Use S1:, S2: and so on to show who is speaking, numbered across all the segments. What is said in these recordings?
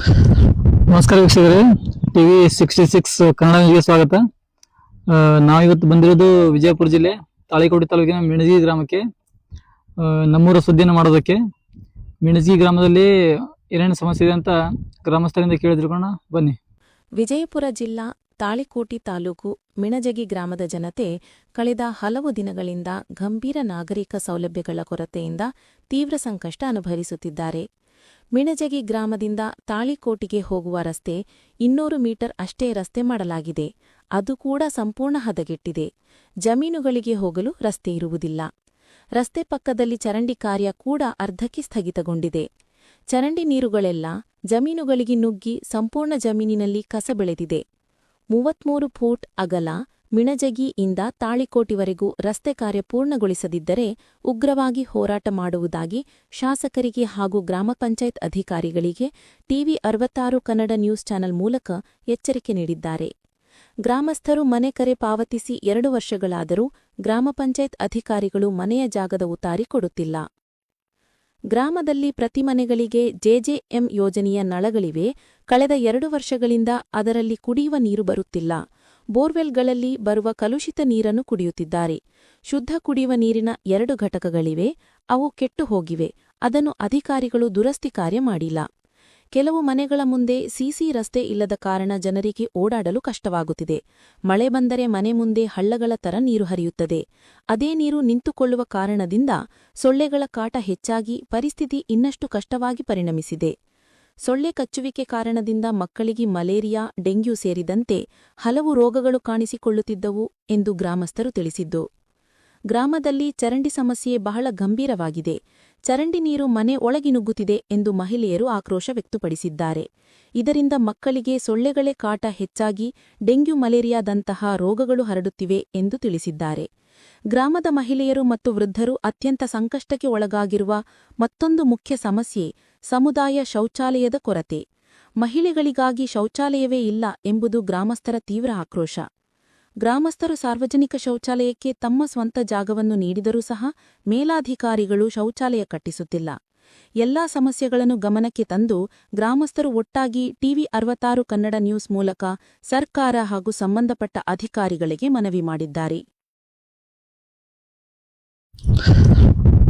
S1: ನಮಸ್ಕಾರ ವೀಕ್ಷಕರೇ, ಟಿವಿ 66 ಕನ್ನಡ ನ್ಯೂಸ್ಗೆ ಸ್ವಾಗತ. ನಾವಿವತ್ತು ಬಂದಿರೋದು ವಿಜಯಪುರ ಜಿಲ್ಲೆ ತಾಳಿಕೋಟೆ ತಾಲೂಕಿನ ಮಿಣಜಿ ಗ್ರಾಮಕ್ಕೆ. ನಮ್ಮೂರ ಸುದ್ದಿಯನ್ನು ಮಾಡೋದಕ್ಕೆ. ಮಿಣಜಿ ಗ್ರಾಮದಲ್ಲಿ ಏನೇನು ಸಮಸ್ಯೆ ಇದೆ ಅಂತ ಗ್ರಾಮಸ್ಥರಿಂದ ಕೇಳಿ ತಿಳ್ಕೊಳ್ಳೋಣ ಬನ್ನಿ.
S2: ವಿಜಯಪುರ ಜಿಲ್ಲಾ ತಾಳಿಕೋಟಿ ತಾಲೂಕು ಮಿಣಜಗಿ ಗ್ರಾಮದ ಜನತೆ ಕಳೆದ ಹಲವು ದಿನಗಳಿಂದ ಗಂಭೀರ ನಾಗರಿಕ ಸೌಲಭ್ಯಗಳ ಕೊರತೆಯಿಂದ ತೀವ್ರ ಸಂಕಷ್ಟ ಅನುಭವಿಸುತ್ತಿದ್ದಾರೆ. ಮಿಣಜಗಿ ಗ್ರಾಮದಿಂದ ತಾಳಿಕೋಟಿಗೆ ಹೋಗುವ ರಸ್ತೆ 200 ಮೀಟರ್ ಅಷ್ಟೇ ರಸ್ತೆ ಮಾಡಲಾಗಿದೆ. ಅದು ಕೂಡ ಸಂಪೂರ್ಣ ಹದಗೆಟ್ಟಿದೆ. ಜಮೀನುಗಳಿಗೆ ಹೋಗಲು ರಸ್ತೆ ಇರುವುದಿಲ್ಲ. ರಸ್ತೆ ಪಕ್ಕದಲ್ಲಿ ಚರಂಡಿ ಕಾರ್ಯ ಕೂಡ ಅರ್ಧಕ್ಕೆ ಸ್ಥಗಿತಗೊಂಡಿದೆ. ಚರಂಡಿ ನೀರುಗಳೆಲ್ಲ ಜಮೀನುಗಳಿಗೆ ನುಗ್ಗಿ ಸಂಪೂರ್ಣ ಜಮೀನಿನಲ್ಲಿ ಕಸ ಬೆಳೆದಿದೆ. 33 ಫೂಟ್ ಅಗಲ ಮಿಣಜಗಿಯಿಂದ ತಾಳಿಕೋಟಿವರೆಗೂ ರಸ್ತೆ ಕಾರ್ಯ ಪೂರ್ಣಗೊಳಿಸದಿದ್ದರೆ ಉಗ್ರವಾಗಿ ಹೋರಾಟ ಮಾಡುವುದಾಗಿ ಶಾಸಕರಿಗೆ ಹಾಗೂ ಗ್ರಾಮ ಪಂಚಾಯತ್ ಅಧಿಕಾರಿಗಳಿಗೆ ಟಿವಿ 66 ಕನ್ನಡ ನ್ಯೂಸ್ ಚಾನೆಲ್ ಮೂಲಕ ಎಚ್ಚರಿಕೆ ನೀಡಿದ್ದಾರೆ. ಗ್ರಾಮಸ್ಥರು ಮನೆ ಕರೆ ಪಾವತಿಸಿ 2 ವರ್ಷಗಳಾದರೂ ಗ್ರಾಮ ಪಂಚಾಯತ್ ಅಧಿಕಾರಿಗಳು ಮನೆಯ ಜಾಗದ ಉತಾರಿ ಕೊಡುತ್ತಿಲ್ಲ. ಗ್ರಾಮದಲ್ಲಿ ಪ್ರತಿ ಮನೆಗಳಿಗೆ ಜೆಜೆಎಂ ಯೋಜನೆಯ ನಳಗಳಿವೆ. ಕಳೆದ 2 ವರ್ಷಗಳಿಂದ ಅದರಲ್ಲಿ ಕುಡಿಯುವ ನೀರು ಬರುತ್ತಿಲ್ಲ. ಬೋರ್ವೆಲ್ಗಳಲ್ಲಿ ಬರುವ ಕಲುಷಿತ ನೀರನ್ನು ಕುಡಿಯುತ್ತಿದ್ದಾರೆ. ಶುದ್ಧ ಕುಡಿಯುವ ನೀರಿನ 2 ಘಟಕಗಳಿವೆ, ಅವು ಕೆಟ್ಟು ಹೋಗಿವೆ. ಅದನ್ನು ಅಧಿಕಾರಿಗಳು ದುರಸ್ತಿ ಕಾರ್ಯ ಮಾಡಿಲ್ಲ. ಕೆಲವು ಮನೆಗಳ ಮುಂದೆ ಸಿಸಿ ರಸ್ತೆ ಇಲ್ಲದ ಕಾರಣ ಜನರಿಗೆ ಓಡಾಡಲು ಕಷ್ಟವಾಗುತ್ತಿದೆ. ಮಳೆ ಬಂದರೆ ಮನೆ ಮುಂದೆ ಹಳ್ಳಗಳ ತರ ನೀರು ಹರಿಯುತ್ತದೆ. ಅದೇ ನೀರು ನಿಂತುಕೊಳ್ಳುವ ಕಾರಣದಿಂದ ಸೊಳ್ಳೆಗಳ ಕಾಟ ಹೆಚ್ಚಾಗಿ ಪರಿಸ್ಥಿತಿ ಇನ್ನಷ್ಟು ಕಷ್ಟವಾಗಿ ಪರಿಣಮಿಸಿದೆ. ಸೊಳ್ಳೆ ಕಚ್ಚುವಿಕೆ ಕಾರಣದಿಂದ ಮಕ್ಕಳಿಗೆ ಮಲೇರಿಯಾ, ಡೆಂಗ್ಯೂ ಸೇರಿದಂತೆ ಹಲವು ರೋಗಗಳು ಕಾಣಿಸಿಕೊಳ್ಳುತ್ತಿದ್ದವು ಎಂದು ಗ್ರಾಮಸ್ಥರು ತಿಳಿಸಿದ್ದು. ಗ್ರಾಮದಲ್ಲಿ ಚರಂಡಿ ಸಮಸ್ಯೆ ಬಹಳ ಗಂಭೀರವಾಗಿದೆ. ಚರಂಡಿ ನೀರು ಮನೆ ಒಳಗೆ ನುಗ್ಗುತ್ತಿದೆ ಎಂದು ಮಹಿಳೆಯರು ಆಕ್ರೋಶ ವ್ಯಕ್ತಪಡಿಸಿದ್ದಾರೆ. ಇದರಿಂದ ಮಕ್ಕಳಿಗೆ ಸೊಳ್ಳೆಗಳೇ ಕಾಟ ಹೆಚ್ಚಾಗಿ ಡೆಂಗ್ಯೂ, ಮಲೇರಿಯಾದಂತಹ ರೋಗಗಳು ಹರಡುತ್ತಿವೆ ಎಂದು ತಿಳಿಸಿದ್ದಾರೆ. ಗ್ರಾಮದ ಮಹಿಳೆಯರು ಮತ್ತು ವೃದ್ಧರು ಅತ್ಯಂತ ಸಂಕಷ್ಟಕ್ಕೆ ಒಳಗಾಗಿರುವ ಮತ್ತೊಂದು ಮುಖ್ಯ ಸಮಸ್ಯೆ ಸಮುದಾಯ ಶೌಚಾಲಯದ ಕೊರತೆ. ಮಹಿಳೆಗಳಿಗಾಗಿ ಶೌಚಾಲಯವೇ ಇಲ್ಲ ಎಂಬುದು ಗ್ರಾಮಸ್ಥರ ತೀವ್ರ ಆಕ್ರೋಶ. ಗ್ರಾಮಸ್ಥರು ಸಾರ್ವಜನಿಕ ಶೌಚಾಲಯಕ್ಕೆ ತಮ್ಮ ಸ್ವಂತ ಜಾಗವನ್ನು ನೀಡಿದರೂ ಸಹ ಮೇಲಾಧಿಕಾರಿಗಳು ಶೌಚಾಲಯ ಕಟ್ಟಿಸುತ್ತಿಲ್ಲ. ಎಲ್ಲಾ ಸಮಸ್ಯೆಗಳನ್ನು ಗಮನಕ್ಕೆ ತಂದು ಗ್ರಾಮಸ್ಥರು ಒಟ್ಟಾಗಿ ಟಿವಿ 66 ಕನ್ನಡ ನ್ಯೂಸ್ ಮೂಲಕ ಸರ್ಕಾರ ಹಾಗೂ ಸಂಬಂಧಪಟ್ಟ ಅಧಿಕಾರಿಗಳಿಗೆ ಮನವಿ ಮಾಡಿದ್ದಾರೆ.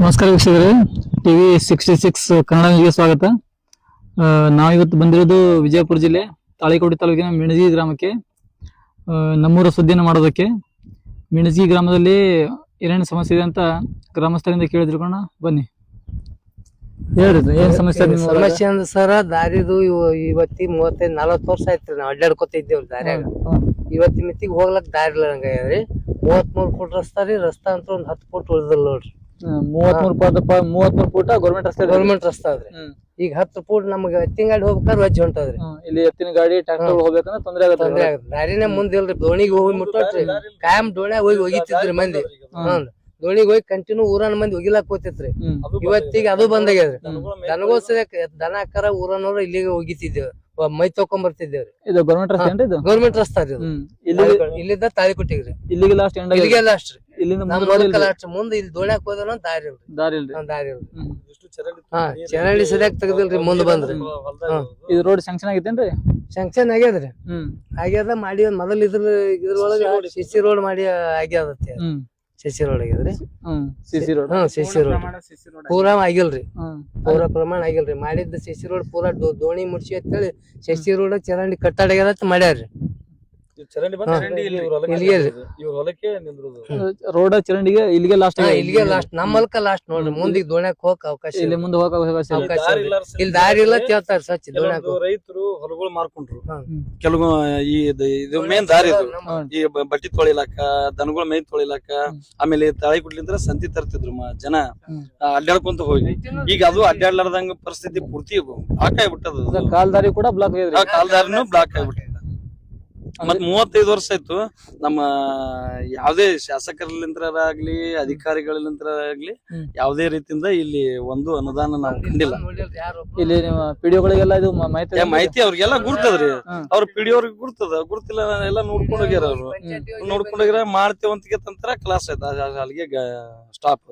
S1: ನಮಸ್ಕಾರ ವೀಕ್ಷಕರೇ, ಟಿವಿ 66 ಕನ್ನಡ ನ್ಯೂಸ್ಗೆ ಸ್ವಾಗತ. ನಾವಿವತ್ತು ಬಂದಿರೋದು ವಿಜಯಪುರ ಜಿಲ್ಲೆ ತಾಳಿಕೋಟೆ ತಾಲೂಕಿನ ಮಿಣಜಿ ಗ್ರಾಮಕ್ಕೆ. ನಮ್ಮೂರ ಸುದ್ದಿಯನ್ನು ಮಾಡೋದಕ್ಕೆ. ಮಿಣಜಿ ಗ್ರಾಮದಲ್ಲಿ ಏನೇನು ಸಮಸ್ಯೆ ಇದೆ ಅಂತ ಗ್ರಾಮಸ್ಥರಿಂದ ಕೇಳಿ ತಿಳ್ಕೊಳ್ಳೋಣ ಬನ್ನಿ. ಹೇಳ್ರಿ, ಏನ್ ಸಮಸ್ಯೆ?
S3: ಸಮಸ್ಯೆ ಅಂದ್ರೆ ಸರ ದಾರಿದು ಇವತ್ತಿ 35-40 ವರ್ಷ ಆಯ್ತ್ರಿ ನಾವ್ ಅಡ್ಡಾಡ್ಕೊತ ಇದ್ದೇವ್ರಿ ದಾರ್ಯಾಗ. ಇವತ್ತಿ ಮಿತ್ತಿಗೆ ಹೋಗ್ಲಕ್ ದಾರಿ ಇಲ್ಲ ಹಂಗಾಗ್ರಿ. 33 ಫುಟ್ ರಸ್ತಾ ರೀ. ರಸ್ತಾ ಅಂತ ಒಂದ್ 10 ಫುಟ್ ಉಳಿದಿಲ್ಲ ನೋಡ್ರಿ.
S1: 33 ಫೂಟ ಗೌರ್ಮೆಂಟ್ ರಸ್ತೆ
S3: ಅದ್ರಿ. ಈಗ 10 ಫುಟ್ ನಮ್ಗೆ ಎತ್ತಿನ ಗಾಡಿ ಹೋಗ್ಬೇಕಾದ್ರೆ ವಜ್ಜ ಹೊಂಟದ್ರಿ.
S1: ಇಲ್ಲಿ ಎತ್ತಿನ ಗಾಡಿ ಟ್ರ್ಯಾಕ್ಟರ್ ಹೋಗ್ಬೇಕಂದ್ರೆ ತೊಂದ್ರೆ ಆಗುತ್ತೆ.
S3: ದಾರಿನೇ ಮುಂದಿಲ್ರಿ. ದೋಣಿಗೆ ಹೋಗಿ ಮುಟ್ಟೋಟ್ರಿ. ಕಾಯಂ ದೋಣ್ಯಾಗ ಹೋಗಿ ಒಗಿತಿದ್ರಿ ಮಂದಿ. ದೋಣಿಗೆ ಹೋಗಿ ಕಂಟಿನ್ಯೂ ಊರನ ಮಂದಿ ಒಗಿಲಾಕ್ ಹೋಗ್ತಿತ್ರಿ. ಇವತ್ತಿಗೆ ಅದು ಬಂದಾಗ್ಯದ್ರಿ. ದನಗೋಳ ಸರಿಯಾಕ ದನ ಕರ ಊರನವ್ರು ಇಲ್ಲಿಗೆ ಒಗಿತಿದ್ದೇವ್, ಮೈ ತಕೊಂಡ್ ಬರ್ತಿದ್ದೇವ್ರಿ.
S1: ಇದು ಗೌರ್ಮೆಂಟ್ ರಸ್ತೆ ಏನ್ರಿ? ಇದು
S3: ಗೌರ್ಮೆಂಟ್ ರಸ್ತಾ ರೀ. ಇಲ್ಲಿಂದ ತಾಳಿಕೋಟಿಗ್ರಿ.
S1: ಇಲ್ಲಿಗೆ ಲಾಸ್ಟ್ ಎಂಡ್?
S3: ಇಲ್ಲಿಗೆ ಲಾಸ್ಟ್ ರೀ.
S1: ಇಲ್ಲಿಂದ
S3: ಲಾಸ್ಟ್ ಮುಂದೆ ಇಲ್ಲಿ ದೋಣ್ಯಾಕ್ ಹೋದ ದಾರಿ ಇಲ್ರಿ.
S1: ದಾರಿ ಇಲ್ರಿ.
S3: ದಾರಿ ಇಲ್ರಿ. ಚರಂಡಿ ಸರಿಯಾಗಿ ತೆಗದಿಲ್ರಿ. ಮುಂದ್ ಬಂದ್ರಿ.
S1: ಇದು ರೋಡ್ ಸ್ಯಾಂಕ್ಷನ್ ಆಗೈತೇನ್ರಿ?
S3: ಸ್ಯಾಂಕ್ಷನ್ ಆಗ್ಯದ್ರಿ. ಆಗ್ಯದ ಮಾಡಿ ಮೊದಲ್ ಇದ್ರೊಳಗ ಸಿಸಿ ರೋಡ್ ಮಾಡಿ ಆಗ್ಯದತ್ತೆ. ಸಿಸಿ ರೋಡ್ ಆಗ್ಯದ್ರಿ.
S1: CC road.
S3: ಸಿಸಿ ರೋಡ್ ಪೂರಾ ಆಗಿಲ್ರಿ. ಪೂರಾ ಪ್ರಮಾಣ ಆಗಿಲ್ರಿ. ಮಾಡಿದ್ದ ಸಿಸಿ ರೋಡ್ ಪೂರಾ ದೋಣಿ ಮುಡ್ಸಿ ಅಂತೇಳಿ ಸಿಸಿ ರೋಡ್ ಚರಂಡಿ ಕಟ್ಟಾಡ್ಯಾಗದ ಮಾಡ್ಯಾರ್ರಿ.
S1: ರೋಡ್ ಚರಂಡಿಗೆ ಇಲ್ಲಿಗೆ ಲಾಸ್ಟ್.
S3: ಇಲ್ಲಿಗೆ ಲಾಸ್ಟ್. ನಮ್ಮ ಮೂಲಕ ಲಾಸ್ಟ್ ನೋಡ್ರಿ. ಮುಂದಿಗೆ ದೋಣ್ಯಾಕ್ ಹೋಗಕ್ ಅವಕಾಶ
S1: ಇಲ್ಲಿ ಮುಂದೆ ಹೋಗಕ್ ಅವಕಾಶ
S3: ಇಲ್ಲಿ ದಾರಿ ಇಲ್ಲ ಕೇಳ್ತಾರ ಸ್ವಚ್ಛ ದೋಣ್ಯಾಕ್.
S4: ರೈತರು ಹೊಲಗಳು ಮಾರ್ಕೊಂಡ್ರು. ಕೆಲವು ಇದು ಮೇನ್ ದಾರಿ ಈ ಬಟ್ಟಿ ತೊಳಿಲಾಕ, ದನಗಳ ಮೈ ತೊಳಿಲಾಕ, ಆಮೇಲೆ ತಾಳಿಕೋಟ್ಲಿಂದ ಸಂತಿ ತರ್ತಿದ್ರು ಜನ ಅಡ್ಡಾಡ್ಕೊಂತ ಹೋಗಿ. ಈಗ ಅದು ಅಡ್ಡಾಡ್ಲಾರ್ದಂಗ ಪರಿಸ್ಥಿತಿ ಪೂರ್ತಿ ಬ್ಲಾಕ್ ಆಗ್ಬಿಟ್ಟದ.
S1: ಕಾಲ್ದಾರಿ ಕೂಡ ಬ್ಲಾಕ್.
S4: ಕಾಲ್ದಾರಿನೂ ಬ್ಲಾಕ್ ಆಗ್ಬಿಟ್ಟದ. ಮತ್ 35 ವರ್ಷ ಆಯ್ತು ನಮ್ಮ ಯಾವ್ದೇ ಶಾಸಕರಲಿಂತ್ರಾಗ್ಲಿ ಅಧಿಕಾರಿಗಳಿಂತ್ರಾಗ್ಲಿ ಯಾವ್ದೇ ರೀತಿಯಿಂದ ಇಲ್ಲಿ ಒಂದು ಅನುದಾನ ನಾವು ಕಂಡಿಲ್ಲ.
S1: ಇಲ್ಲಿ ನೀವು ಪಿಡಿಒಗಳಿಗೆಲ್ಲ ಇದು
S4: ಮಾಹಿತಿ ಅವ್ರಿಗೆಲ್ಲ ಗುರ್ತದ್ರಿ, ಅವ್ರ ಪಿಡಿ ಅವ್ರಿಗೆ ಗುರ್ತಿಲ್ಲ ಎಲ್ಲ ನೋಡ್ಕೊಂಡ್ ಹೋಗ್ಯಾರ. ಅವ್ರು ನೋಡ್ಕೊಂಡ್ ಹೋಗ್ಯಾರ, ಮಾಡ್ತೇವ ಅಂತ ತಂತ್ರ ಕ್ಲಾಸ್ ಆಯ್ತು ಅಲ್ಲಿಗೆ ಸ್ಟಾಪ್.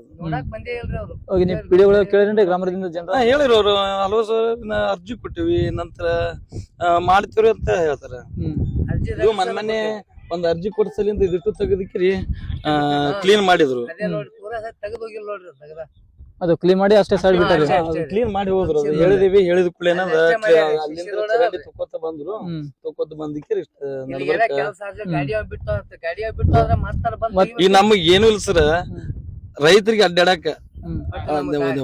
S1: ನೀವು ಪಿಡಿಒಗಳು ಕೇಳಿದ್ರೆ ಗ್ರಾಮದಿಂದ ಜನ
S4: ಹೇಳಿರು ಅವ್ರು ಹಲವು ಸಲ ಅರ್ಜಿ ಕೊಟ್ಟಿವಿ, ನಂತರ ಮಾಡ್ತೀವ್ರಿ ಅಂತ ಹೇಳ್ತಾರ. ಇದು ಮೊನ್ನೆ ಒಂದ್ ಅರ್ಜಿ ಕೊಡ್ಸಲಿಂದ ಇದಿಟ್ಟು ತೆಗದಕ್ಕಿರಿ ಕ್ಲೀನ್ ಮಾಡಿದ್ರು.
S1: ಅದು ಕ್ಲೀನ್ ಮಾಡಿ ಅಷ್ಟೇ ಸೈಡ್ ಬಿಟ್ಟಾರೆ.
S4: ಕ್ಲೀನ್ ಮಾಡಿ ಹೋದ್ರು. ಅದು ಹೇಳಿದಿವಿ, ಹೇಳಿದ ಕೂಡಲೇ ಅಲ್ಲಿಂದ ಚರಂಡಿ ತಕ್ಕೋತ ಬಂದ್ರು. ತಕ್ಕೋತ ಬಂದಿಕ್ಕಿರಿ ಈಗ ನಮಗ್ ಏನು ಇಲ್ಲ ಸರ್, ರೈತರಿಗೆ ಅಡ್ಡಾಡಕ